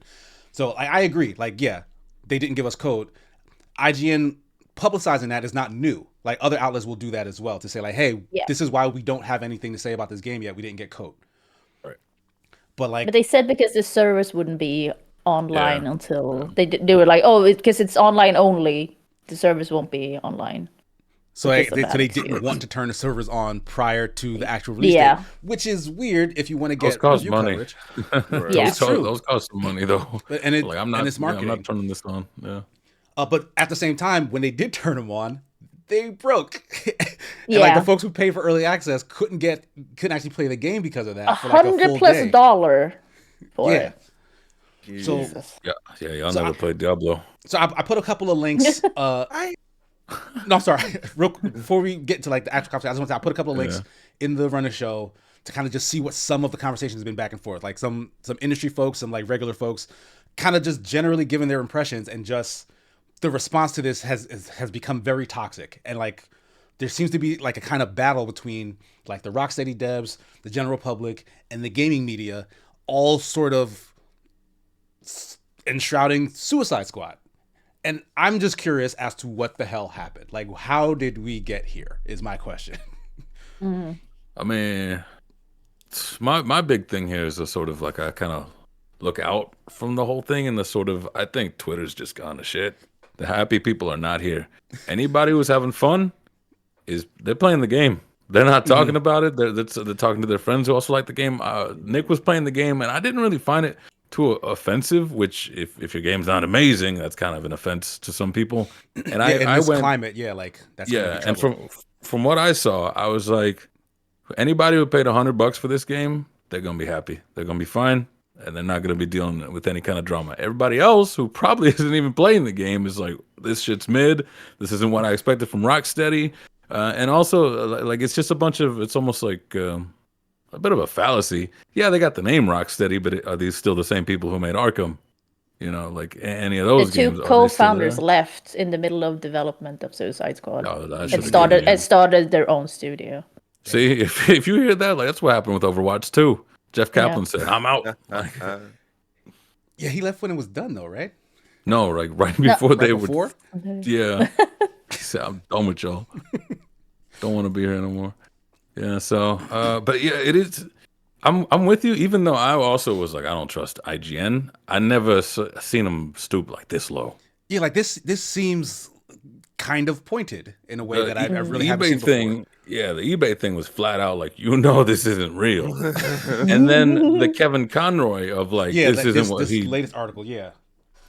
So I agree. Like, yeah, they didn't give us code. IGN publicizing that is not new. Like other outlets will do that as well, to say like, hey, this is why we don't have anything to say about this game yet. We didn't get code. Right. But like, But they said because the service wouldn't be online until they were like, oh, because it's online only, the service won't be online. so because of they that didn't excuse. want to turn the servers on prior to the actual release date, which is weird if you want to Those get cost review money. coverage. Right. Yeah. It's true. Those cost some money though. And it, Like I'm not. and it's I'm marketing. not turning this on. Yeah. But at the same time, when they did turn them on, they broke. And like the folks who paid for early access couldn't actually play the game because of that. For like a full day. $100+ for it. So Y'all never played Diablo. So I put a couple of links. No, sorry. Before we get to like the actual conversation, I just want to say I put a couple of links in the Runner Show to kind of just see what some of the conversations have been back and forth. Like some industry folks, some like regular folks, kind of just generally giving their impressions, and just the response to this has become very toxic. And like there seems to be like a kind of battle between like the Rocksteady devs, the general public, and the gaming media, all sort of enshrouding Suicide Squad. And I'm just curious as to what the hell happened. Like, how did we get here is my question. I mean, my big thing here is a sort of like I kind of look out from the whole thing and the sort of, I think Twitter's just gone to shit. The happy people are not here. Anybody who's having fun they're playing the game. They're not talking about it. They're talking to their friends who also like the game. Nick was playing the game, and I didn't really find it too offensive. Which, if your game's not amazing, that's kind of an offense to some people. And in I this went, climate, like that's gonna be and trouble. from what I saw, I was like, anybody who paid $100 for this game, they're gonna be happy. They're gonna be fine, and they're not gonna be dealing with any kind of drama. Everybody else who probably isn't even playing the game is like, this shit's mid. This isn't what I expected from Rocksteady. And also, like, it's just it's almost like a bit of a fallacy. Yeah, they got the name Rocksteady, but are these still the same people who made Arkham? You know, like any of The those two games. Are they still co-founders there? left in the middle of development of Suicide Squad. Oh, I It should have started. given you. It started their own studio. See, if you hear that, like that's what happened with Overwatch 2. Jeff Yeah. Kaplan said, "I'm out." Like, Yeah, he left when it was done, though, right? no, like right before they Right before. would. Yeah, he said, "I'm done with y'all. Don't want to be here anymore." Yeah. So, but yeah, it is. I'm with you. Even though I also was like, I don't trust IGN. I never seen them stoop like this low. Yeah, like this seems kind of pointed in a way that I really haven't eBay seen thing, before. yeah, the eBay thing was flat out like, this isn't real. And then the Kevin Conroy of like, Yeah, this isn't what this he latest article. Yeah,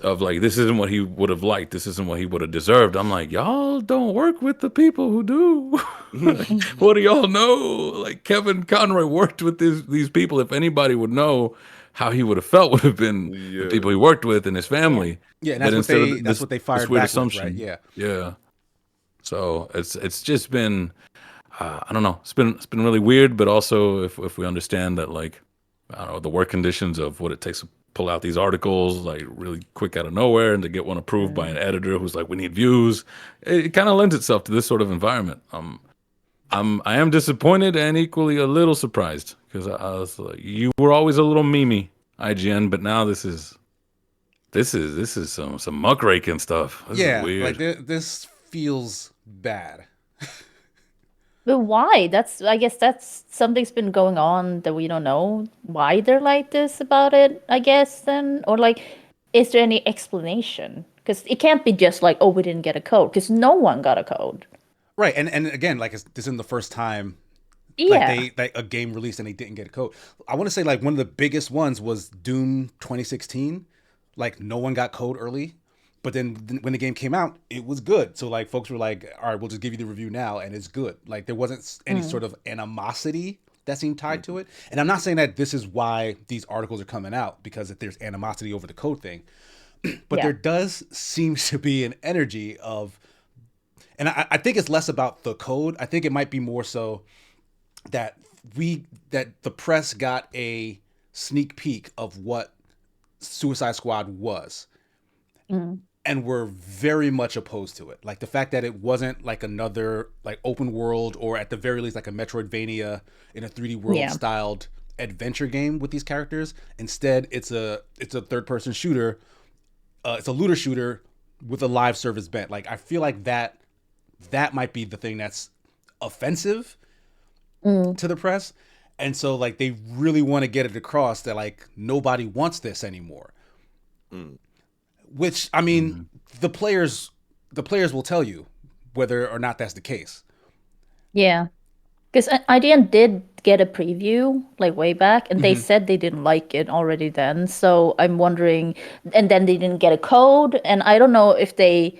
of like, this isn't what he would have liked. This isn't what he would have deserved. I'm like, y'all don't work with the people who do. Like, what do y'all know? Like Kevin Conroy worked with these people. If anybody would know how he would have felt, would have been the people he worked with and his family. yeah, and But that's what instead of they that's what they fired weird back with, assumption, right? Yeah. yeah. So it's just been I don't know. It's been really weird, but also if we understand that like I don't know the work conditions of what it takes to pull out these articles like really quick out of nowhere and to get one approved by an editor who's like we need views, it kind of lends itself to this sort of environment. I am disappointed and equally a little surprised because I was like you were always a little memey IGN, but now this is some muckraking stuff. This is weird. Like this feels bad. But why? I guess that's something's been going on that we don't know why they're like this about it, I guess then. Or like, is there any explanation? Because it can't be just like, oh, we didn't get a code, because no one got a code. Right, and again, like this isn't the first time Yeah. like a game released and they didn't get a code. I want to say like one of the biggest ones was Doom 2016. Like no one got code early, but then when the game came out, it was good. So like folks were like, all right, we'll just give you the review now, and it's good. Like there wasn't any sort of animosity that seemed tied to it. And I'm not saying that this is why these articles are coming out because if there's animosity over the code thing, but Yeah. there does seem to be an energy of, and I think it's less about the code. I think it might be more so that the press got a sneak peek of what Suicide Squad was, and were very much opposed to it. Like the fact that it wasn't like another like open world or at the very least like a Metroidvania in a 3D world Yeah. styled adventure game with these characters. Instead, it's a third person shooter. It's a looter shooter with a live service bent. Like I feel like that might be the thing that's offensive to the press. And so like they really want to get it across that like nobody wants this anymore. Which I mean, the players will tell you whether or not that's the case. Yeah. Because IGN did get a preview like way back, and they said they didn't like it already then. So I'm wondering, and then they didn't get a code, and I don't know if they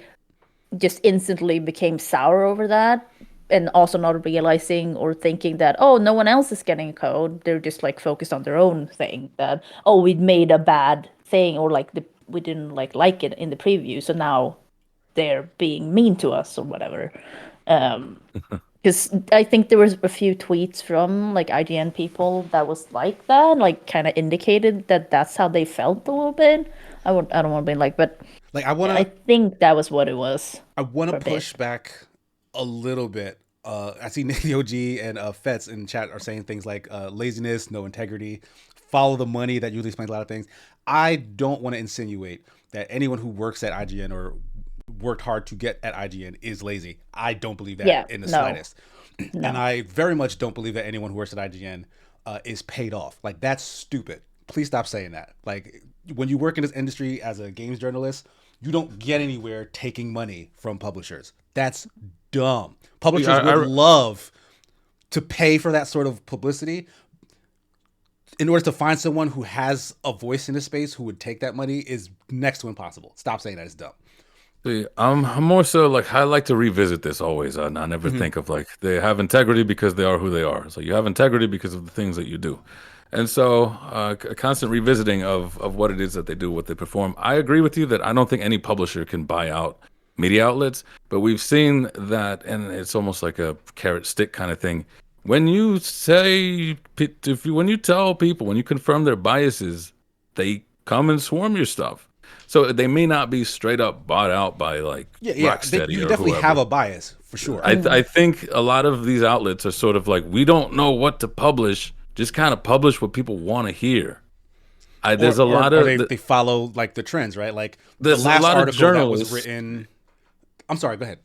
just instantly became sour over that, and also not realizing or thinking that oh, no one else is getting a code. They're just like focused on their own thing. That oh, we made a bad thing, or like we didn't like it in the preview, so now they're being mean to us or whatever. Because I think there was a few tweets from like IGN people that was like that, like kind of indicated that that's how they felt a little bit. I don't want to be like, but Like I I think that was what it was. want for to a bit. push back a little bit. I see Nicky OG and Fets in chat are saying things like laziness, no integrity, follow the money. That usually explains a lot of things. I don't want to insinuate that anyone who works at IGN or worked hard to get at IGN is lazy. I don't believe that in the slightest. And I very much don't believe that anyone who works at IGN is paid off. Like that's stupid. Please stop saying that. Like, when you work in this industry as a games journalist, you don't get anywhere taking money from publishers. That's dumb. Publishers would love to pay for that sort of publicity. In order to find someone who has a voice in the space who would take that money is next to impossible. Stop saying that. It's dumb. See, I'm more so like I like to revisit this always. I never think of like they have integrity because they are who they are. So you have integrity because of the things that you do, and so a constant revisiting of what it is that they do, what they perform. I agree with you that I don't think any publisher can buy out media outlets, but we've seen that, and it's almost like a carrot stick kind of thing. When you say when you tell people, when you confirm their biases, they come and swarm your stuff. So they may not be straight up bought out by like Rocksteady you or definitely whoever. have a bias for sure. I think a lot of these outlets are sort of like, we don't know what to publish, just kind of publish what people want to hear. There's a lot of they follow like the trends, right? Like the there's a last lot of article that was journalists. written. I'm sorry. Go ahead.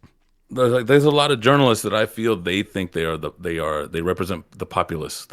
There's a lot of journalists that I feel they think they represent the populace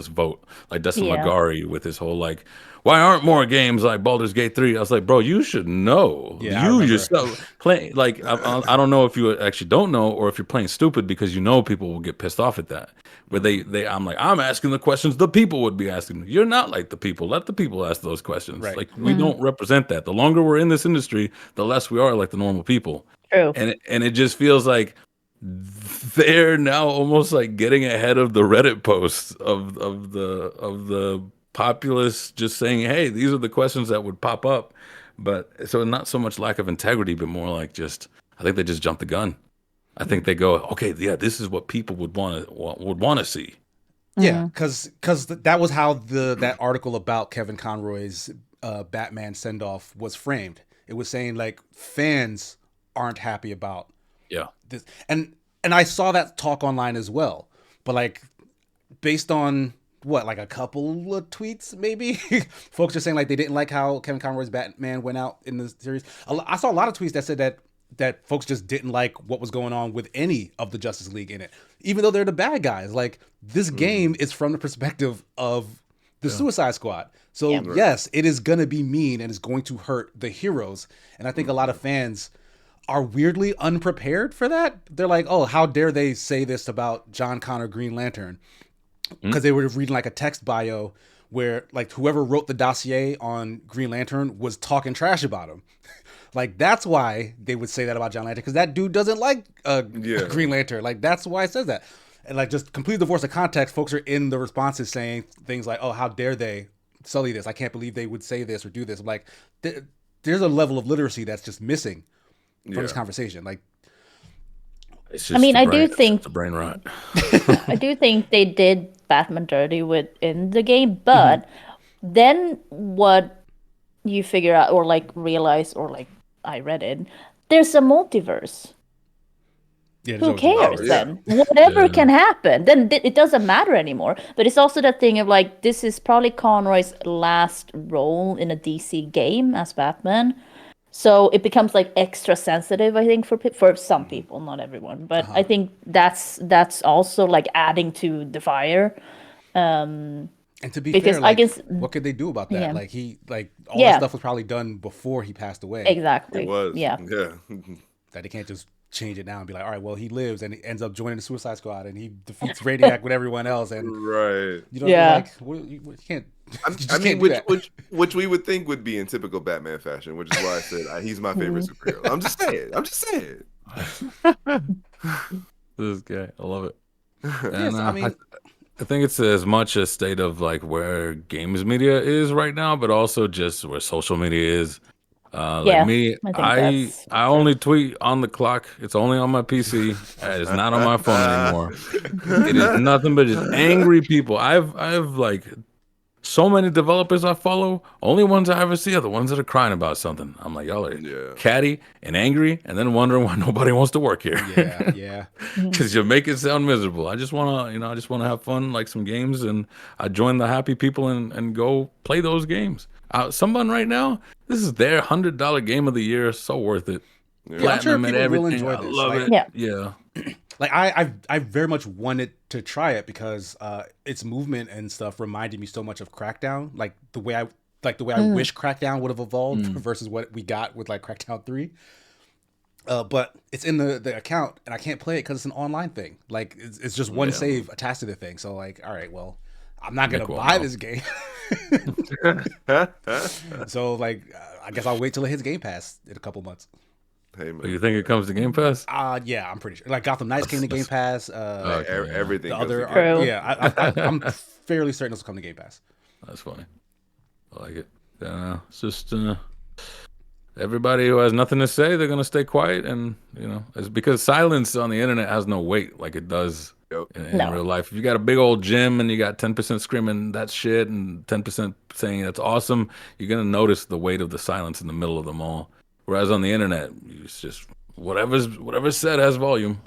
vote, like Dustin Yeah. Magari with his whole like, why aren't more games like Baldur's Gate 3? I was like, bro, you should know. Yeah, I you remember. yourself play like I don't know if you actually don't know or if you're playing stupid because you know people will get pissed off at that. Where I'm asking the questions the people would be asking. You're not like the people. Let the people ask those questions. Right. Like we don't represent that. The longer we're in this industry, the less we are like the normal people. True. And it just feels like they're now almost like getting ahead of the Reddit posts of the populace, just saying, hey, these are the questions that would pop up. But so not so much lack of integrity, but more like just I think they just jumped the gun. I think they go, okay, yeah, this is what people would want to see. Yeah, because that was how that article about Kevin Conroy's Batman send off was framed. It was saying like fans aren't happy about this, and I saw that talk online as well. But like based on what, like a couple of tweets, maybe folks are saying like they didn't like how Kevin Conroy's Batman went out in the series. I saw a lot of tweets that said that folks just didn't like what was going on with any of the Justice League in it, even though they're the bad guys. Like this game is from the perspective of the Suicide Squad. So yes, it is going to be mean and it's going to hurt the heroes. And I think a lot of fans are weirdly unprepared for that. They're like, oh, how dare they say this about John Connor Green Lantern? Because they were reading like a text bio where like whoever wrote the dossier on Green Lantern was talking trash about him. Like that's why they would say that about John Lantern, because that dude doesn't like Green Lantern. Like that's why it says that. And like just completely divorced the context, folks are in the responses saying things like, oh, how dare they sully this? I can't believe they would say this or do this. I'm like, there's a level of literacy that's just missing from this conversation. Like, It's I mean, I do think the brain rot. I do think they did Batman dirty within the game, but then what you figure out or like realize or like I read it, there's a multiverse. yeah, Who cares then? Yeah. Whatever can happen. Then it doesn't matter anymore. But it's also that thing of like, this is probably Conroy's last role in a DC game as Batman. So it becomes like extra sensitive, I think, for some people, not everyone. But I think that's also like adding to the fire. And to be Because fair, I like, guess- what could they do about that? Yeah. Like all that stuff was probably done before he passed away. Exactly. It was. Yeah. Yeah. That they can't just change it now and be like, all right, well, he lives and he ends up joining the Suicide Squad and he defeats Radiac with everyone else, and Right. you know, Yeah. like you can't. You just I mean, can't do that. which we would think would be in typical Batman fashion, which is why I said he's my favorite superhero. I'm just saying. This guy, I love it. And, Yes, I mean, I think it's as much a state of like where games media is right now, but also just where social media is. Like Yeah, me, I think I that's only tweet on the clock. It's only on my PC. It's not on my phone anymore. It is nothing but just angry people. I've like so many developers I follow. Only ones I ever see are the ones that are crying about something. I'm like, y'all are catty and angry, and then wondering why nobody wants to work here. yeah. Because you make it sound miserable. I just wanna have fun, like some games, and I join the happy people and go play those games. Someone right now, this is their $100 game of the year. So worth it. Yeah, I'm sure Platinum and people will everything. enjoy I this. love Like, it. Yeah. Yeah. like I very much wanted to try it because its movement and stuff reminded me so much of Crackdown, like the way I wish Crackdown would have evolved versus what we got with like Crackdown 3. But it's in the account and I can't play it because it's an online thing. Like it's just one save attached to the thing. So like, all right, well, I'm not gonna buy this game. So like, I guess I'll wait till it hits Game Pass in a couple months. Hey man, Do you think it comes to Game Pass? Yeah, I'm pretty sure. Like Gotham Knights came to Game Pass. everything. The goes other, to True. I'm fairly certain this will come to Game Pass. That's funny. I like it. Yeah, it's just everybody who has nothing to say, they're gonna stay quiet, and it's because silence on the internet has no weight like it does in No. real life. If you got a big old gym and you got 10% screaming that shit and 10% saying that's awesome, you're gonna notice the weight of the silence in the middle of them all. Whereas on the internet, it's just whatever's said has volume.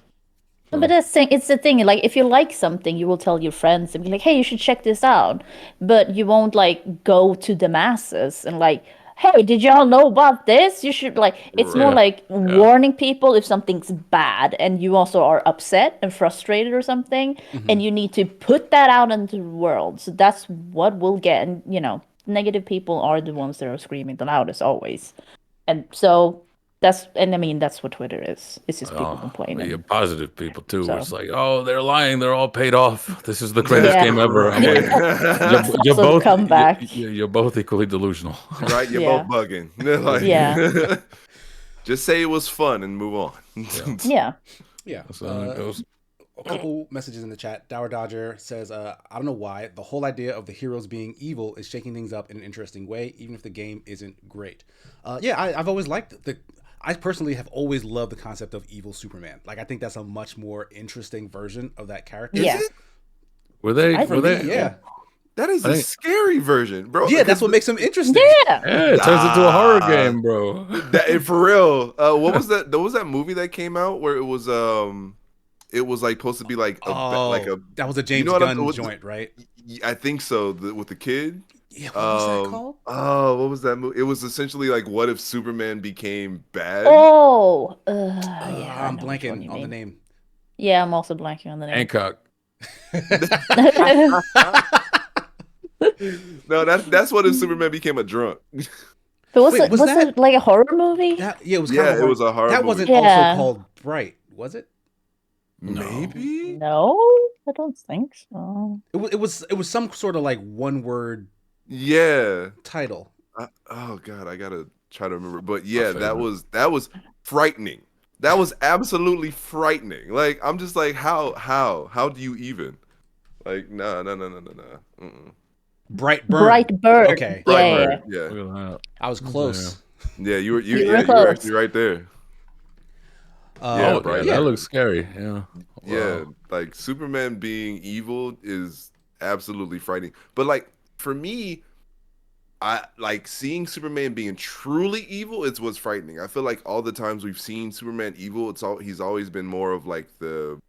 But it's the thing. Like, if you like something, you will tell your friends and be like, "Hey, you should check this out." But you won't like go to the masses and like, "Hey, did y'all know about this? You should like." It's more like warning people if something's bad, and you also are upset and frustrated or something, and you need to put that out into the world. So that's what we'll get. And negative people are the ones that are screaming the loudest always. And so that's what Twitter is. It's just people complaining. Yeah, positive people too. So. It's like, oh, they're lying. They're all paid off. This is the greatest game ever. I'm like, you're Also both come back. You're both equally delusional. Right, you're Yeah. both bugging. Like, Yeah. just say it was fun and move on. Yeah. Yeah. That's how it goes. A couple messages in the chat. Dower Dodger says, I don't know why the whole idea of the heroes being evil is shaking things up in an interesting way, even if the game isn't great. I've always liked I personally have always loved the concept of evil Superman. Like, I think that's a much more interesting version of that character. Yeah. Were they? Yeah. That is a scary version, bro. Yeah, that's what makes him interesting. Yeah. Yeah, it turns into a horror game, bro. And for real. What was that? There was that movie that came out where it was like supposed to be like that was a James Gunn joint, right? I think so. With the kid. Yeah, what was that called? Oh, what was that movie? It was essentially like, what if Superman became bad? Oh. Yeah. I'm blanking on the name. Yeah, I'm also blanking on the name. Hancock. No, that's what if Superman became a drunk. But was Wait, was that- it like a horror movie? It was. Yeah, it was a horror That movie. wasn't Yeah. also called Bright, was it? Maybe. No, I don't think so. It was some sort of like one word Yeah. title. Oh God, I gotta try to remember. But yeah, that was frightening. That was absolutely frightening. Like, I'm just like, how do you even? Like, no. Mm-mm. Bright Bird. Bright Bird. Okay. Yeah. Yeah. Look at that. I was close. Yeah, you were close. actually right there. Oh, Bright yeah, that Bird. looks scary. Yeah. Yeah, Wow. like Superman being evil is absolutely frightening. But like, for me, I like seeing Superman being truly evil. It's what's frightening. I feel like all the times we've seen Superman evil, he's always been more of like the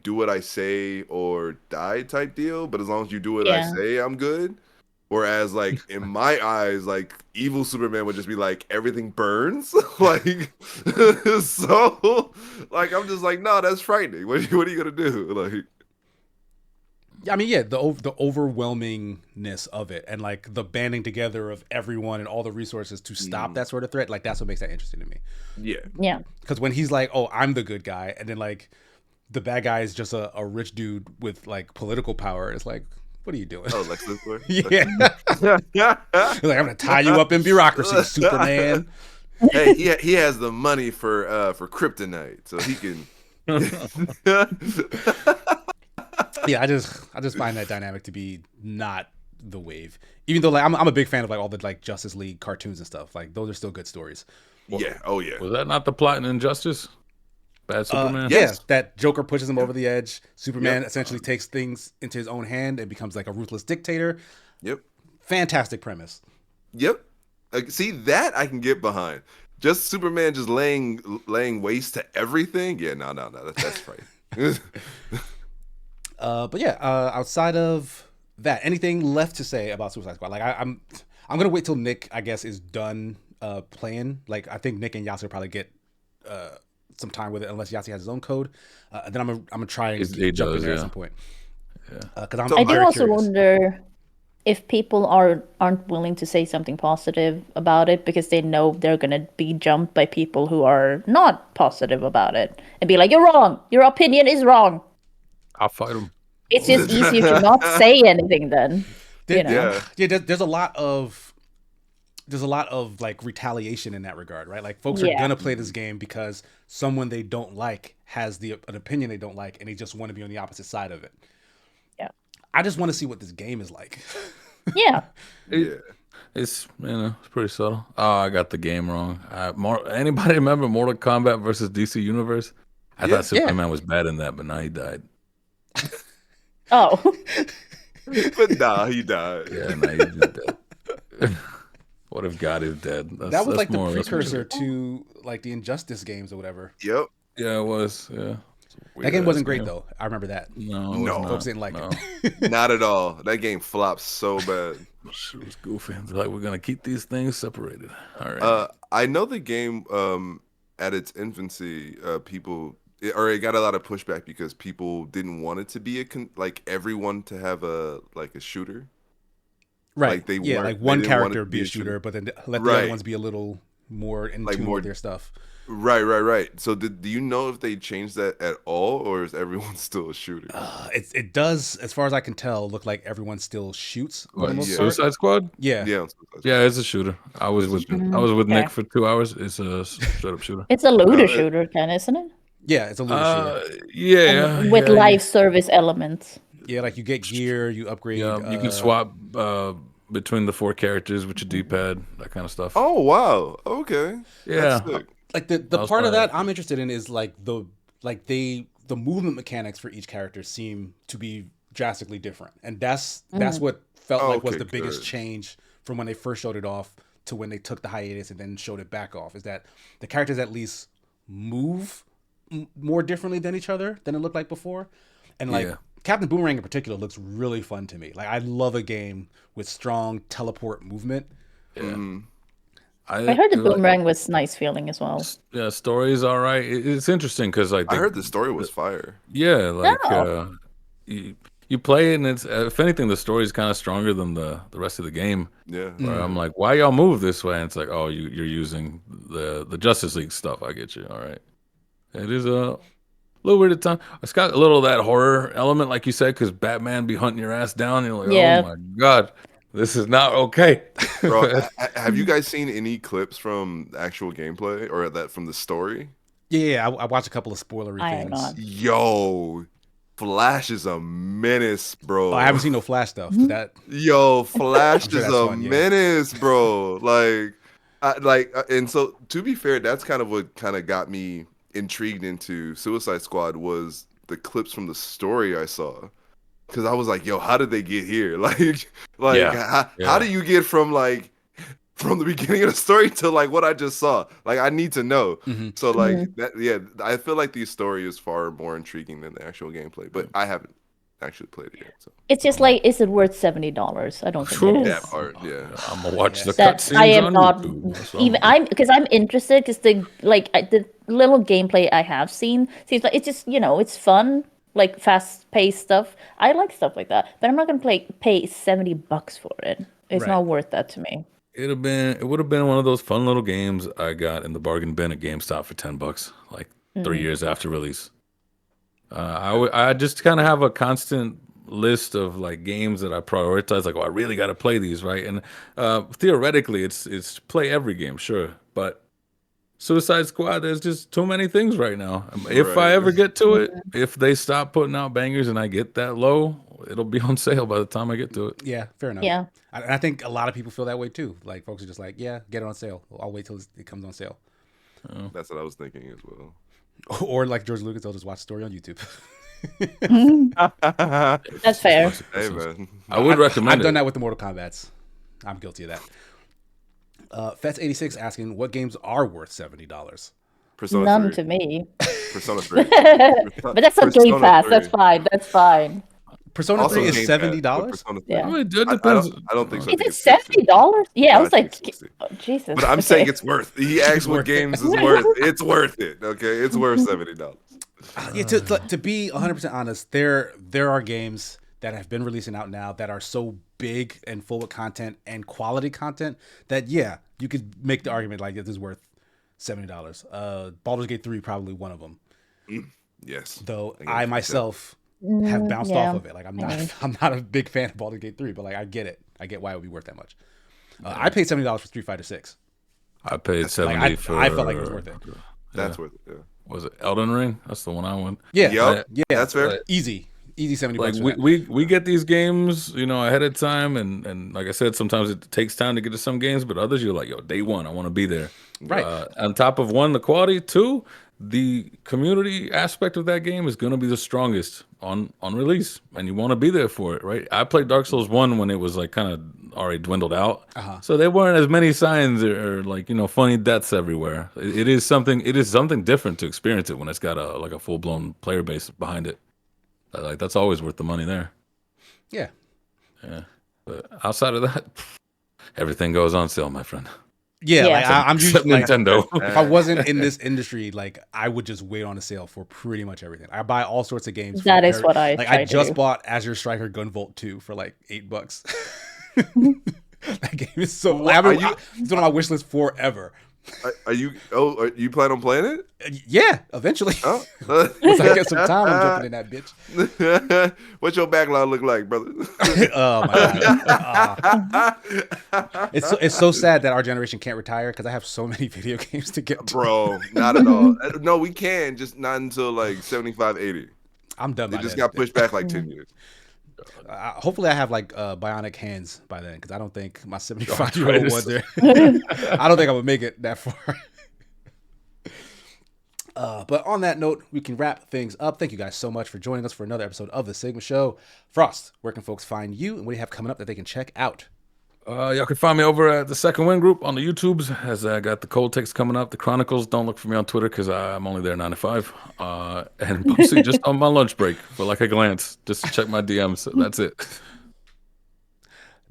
do what I say or die type deal. But as long as you do what I say, I'm good. Whereas, like, in my eyes, like, evil Superman would just be like, everything burns. Like, so, like, I'm just like, no, that's frightening. What are you gonna do? Like, Yeah, I mean, yeah, the overwhelmingness of it and like the banding together of everyone and all the resources to stop that sort of threat, like that's what makes that interesting to me. Yeah. Because when he's like, "Oh, I'm the good guy," and then like the bad guy is just a rich dude with like political power, it's like, what are you doing? oh, Lex Luthor. Yeah, he's like, I'm gonna tie you up in bureaucracy, Superman. Hey, he has the money for kryptonite, so he can. Yeah, I just find that dynamic to be not the wave. Even though like I'm a big fan of like all the like Justice League cartoons and stuff. Like those are still good stories. Yeah. Oh yeah. Was that not the plot in Injustice? Bad Superman? Yes. Yeah, that Joker pushes him over the edge. Superman essentially takes things into his own hand and becomes like a ruthless dictator. Yep. Fantastic premise. Yep. See, that I can get behind. Just Superman just laying waste to everything. Yeah. No. That's right. But yeah, outside of that, anything left to say about Suicide Squad? Like I'm gonna wait till Nick, I guess, is done playing. Like I think Nick and Yasser probably get some time with it unless Yahtzee has his own code. And then I'm gonna try and He jump in does, there at yeah. some point. Yeah. Because I'm So I do very also curious. wonder if people aren't willing to say something positive about it because they know they're gonna be jumped by people who are not positive about it and be like, "You're wrong. Your opinion is wrong." I'll fight him. It's just easier to not say anything then. There- You know. Yeah. Yeah, there's a lot of like retaliation in that regard, right? Like folks are Yeah. gonna play this game because someone they don't like has an opinion they don't like, and they just want to be on the opposite side of it. Yeah. I just want to see what this game is like. Yeah. Yeah. It's it's pretty subtle. Oh, I got the game wrong. Anybody remember Mortal Kombat versus DC Universe? I Yeah. thought Superman was bad in that, but now he died. Oh. But nah, he died. Yeah, now he's just dead. What if God is dead? That was like the more or less what it precursor is. to like the Injustice games or whatever. Yep. Yeah, it was. Yeah. That game wasn't great though. I remember that. No, it No. was not. Folks didn't like No. it. Not at all. That game flopped so bad. Shit was goofy. They're like, we're gonna keep these things separated. All right. I know the game at its infancy, it got a lot of pushback because people didn't want it to be like everyone to have a shooter. Right. Like, they yeah, weren't- like they one didn't want it character to be be a a shooter. shooter, but then let the other Right. ones be a little more in Like, tune more- with their stuff. Right. So do you know if they changed that at all, or is everyone still a shooter? It does, as far as I can tell, look like everyone still shoots. For the What, most yeah. part. Suicide Squad? Yeah. Yeah. Yeah, it's a shooter. I was with Okay. Nick for 2 hours. It's a straight up shooter. It's a looter it- shooter, kind of, isn't it? Yeah, it's a looter shooter. Yeah, And with yeah, live service elements. Yeah, like you get gear, you upgrade. Yeah, you can swap between the 4 characters with your D-pad, that kind of stuff. Oh wow. Okay. Yeah. That's sick. Like the was part of fine. that I'm interested in is like the movement mechanics for each character seem to be drastically different, and that's what felt like was Okay, the biggest good. change from when they first showed it off to when they took the hiatus and then showed it back off. Is that the characters at least move more differently than each other than it looked like before, and like. Yeah. Captain Boomerang in particular looks really fun to me. Like I love a game with strong teleport movement. Mm-hmm. I heard the like, boomerang was nice feeling as well. Yeah, story's all right. It's interesting because like I heard the story was fire. yeah, like Oh. you play it and it's if anything the story's kind of stronger than the rest of the game. Yeah. Where I'm like, why y'all move this way? And it's like, oh, you're using the Justice League stuff. I get you. All right, it is a little weird at time. It's got a little of that horror element, like you said, because Batman be hunting your ass down. And you're like, Yeah. oh my god, this is not okay. Bro, have you guys seen any clips from actual gameplay or that from the story? Yeah, I watched a couple of spoilery I have things. not. Yo, Flash is a menace, bro. Oh, I haven't seen no Flash stuff. Mm-hmm. That Yo, Flash I'm sure is that's a fun, yeah. menace, bro. And so to be fair, that's kind of what kind of got me intrigued into Suicide Squad was the clips from the story I saw. Because I was like, yo, how did they get here? Yeah. How do you get from the beginning of the story to like what I just saw? Like, I need to know. Mhm. So like that, yeah, I feel like the story is far more intriguing than the actual gameplay, but I haven't actually played it yet. So It's just like, is it worth $70? I don't think it is. that part, yeah. I'm gonna watch the That cutscenes I am on not YouTube. That's all even. I'm because I'm interested because the little gameplay I have seen seems like it's just it's fun, like fast paced stuff. I like stuff like that, but I'm not gonna pay $70 for it. It's Right. not worth that to me. It would have been one of those fun little games I got in the bargain bin at GameStop for $10, like 3 years after release. I just kind of have a constant list of like games that I prioritize. Like, oh, I really got to play these, right? And theoretically, it's play every game, sure, but Suicide Squad, there's just too many things right now. If I Right. ever get to it, if they stop putting out bangers and I get that low, it'll be on sale by the time I get to it. yeah, fair enough. Yeah. I think a lot of people feel that way too. Like folks are just like, yeah, get it on sale. I'll wait till it comes on sale. That's what I was thinking as well. Or like George Lucas, they'll just watch the story on YouTube. That's fair. Hey man. I would recommend I've it. done that with the Mortal Kombat's. I'm guilty of that. Fets86 asking, what games are worth $70? Persona None 3. to me. Persona 3. But that's on Game Persona Pass. 3. That's fine. That's fine. Persona Also 3 is Game Pass, but $70. Persona 3. Yeah. I mean, it I depends. don't think so. I Is think it it's 60. $70? Yeah, I No, was I think like, it's 60. oh, Jesus. But I'm okay. saying it's worth. He asked what worth it. games is worth. It's worth it. Okay, it's worth $70. Yeah, to be 100% honest, there are games that have been releasing out now that are so big and full of content and quality content that you could make the argument like this is worth $70. Baldur's Gate 3 probably one of them. Yes. Though I I guess myself have bounced yeah. off of it. Like I'm not a big fan of Baldur's Gate 3, but like I get it. I get why it would be worth that much. I paid $70 for Street Fighter 6. I paid 70 Like for. I felt like it was worth it. That's worth it. Yeah. Was it Elden Ring? That's the one I went. Yeah, Yep. yeah, That's fair. Like, easy 70 like bucks. For we get these games, ahead of time, and like I said, sometimes it takes time to get to some games, but others you're like, yo, day one, I want to be there. Right. On top of one, the quality. Two, the community aspect of that game is going to be the strongest on release, and you want to be there for it, right? I played Dark Souls 1 when it was like kind of already dwindled out, so there weren't as many signs or like funny deaths everywhere. It is something different to experience it when it's got a full blown player base behind it. Like that's always worth the money there. Yeah. But outside of that, everything goes on sale, my friend. Yeah, Yeah. like I'm Except usually like, Nintendo. if I wasn't in this industry, like I would just wait on a sale for pretty much everything. I buy all sorts of games. That is what I like. try I to just do. bought Azure Striker Gunvolt 2 for like $8. That game is so. It's on my wish list forever. Are you plan on playing it? Yeah, eventually. Oh. Once I get some time, I'm jumping in that bitch. What's your backlog look like, brother? Oh my god. It's so sad that our generation can't retire because I have so many video games to get to. Bro, not at all. No, we can, just not until like 75, 80. I'm done. They by just then. got pushed back like 10 years. Hopefully I have like bionic hands by then because I don't think my 75-year-old was there. I don't think I would make it that far. But on that note, we can wrap things up. Thank you guys so much for joining us for another episode of The Sigma Show. Frost, where can folks find you and what do you have coming up that they can check out? Y'all can find me over at the Second Wind Group on the YouTubes, as I got the cold takes coming up. The Chronicles, don't look for me on Twitter because I'm only there 9 to 5. And mostly just on my lunch break for like a glance, just to check my DMs. That's it.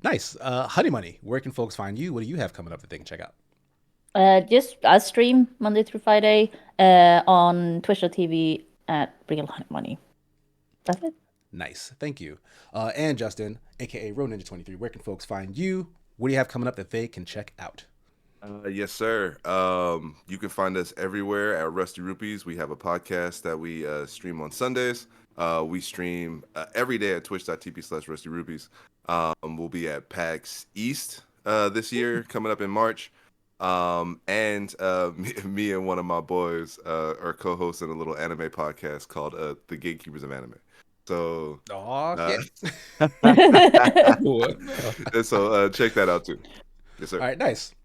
Nice. Honey Money, where can folks find you? What do you have coming up that they can check out? I stream Monday through Friday on Twitch.tv at Real Honey Money. That's it. Nice. Thank you. And Justin, aka Road Ninja 23, where can folks find you? What do you have coming up that they can check out? Yes, sir. You can find us everywhere at Rusty Rupees. We have a podcast that we stream on Sundays. We stream every day at twitch.tv/Rusty Rupees. We'll be at PAX East this year, coming up in March. And me and one of my boys are co-hosting a little anime podcast called The Gatekeepers of Anime. So, so check that out too. Yes, sir. All right, nice.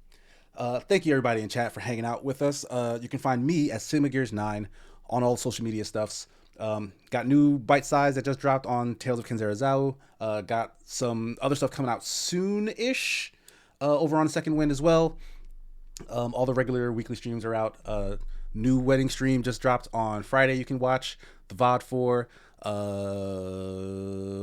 Thank you everybody in chat for hanging out with us. You can find me at SigmaGears9 on all social media stuffs. Got new bite size that just dropped on Tales of Kinzerazawa. Got some other stuff coming out soon-ish over on Second Wind as well. All the regular weekly streams are out. New wedding stream just dropped on Friday. You can watch the VOD for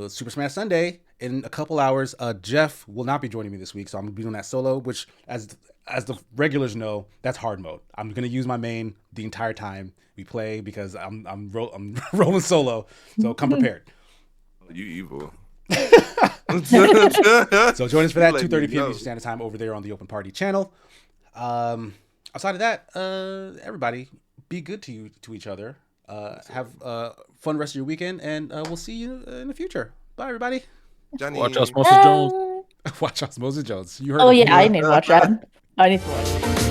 Super Smash Sunday in a couple hours. Jeff will not be joining me this week, so I'm gonna be doing that solo, which as the regulars know, that's hard mode. I'm gonna use my main the entire time we play because I'm rolling solo, so come prepared. You evil. So join us for that 2:30 p.m. Eastern Standard Time over there on the Open Party channel. Outside of that, everybody be good to each other. Have a fun rest of your weekend, and we'll see you in the future. Bye, everybody. Johnny. Watch Osmosis Jones. Watch Osmosis Jones. You heard? Oh yeah, I need to watch that. I need to watch it.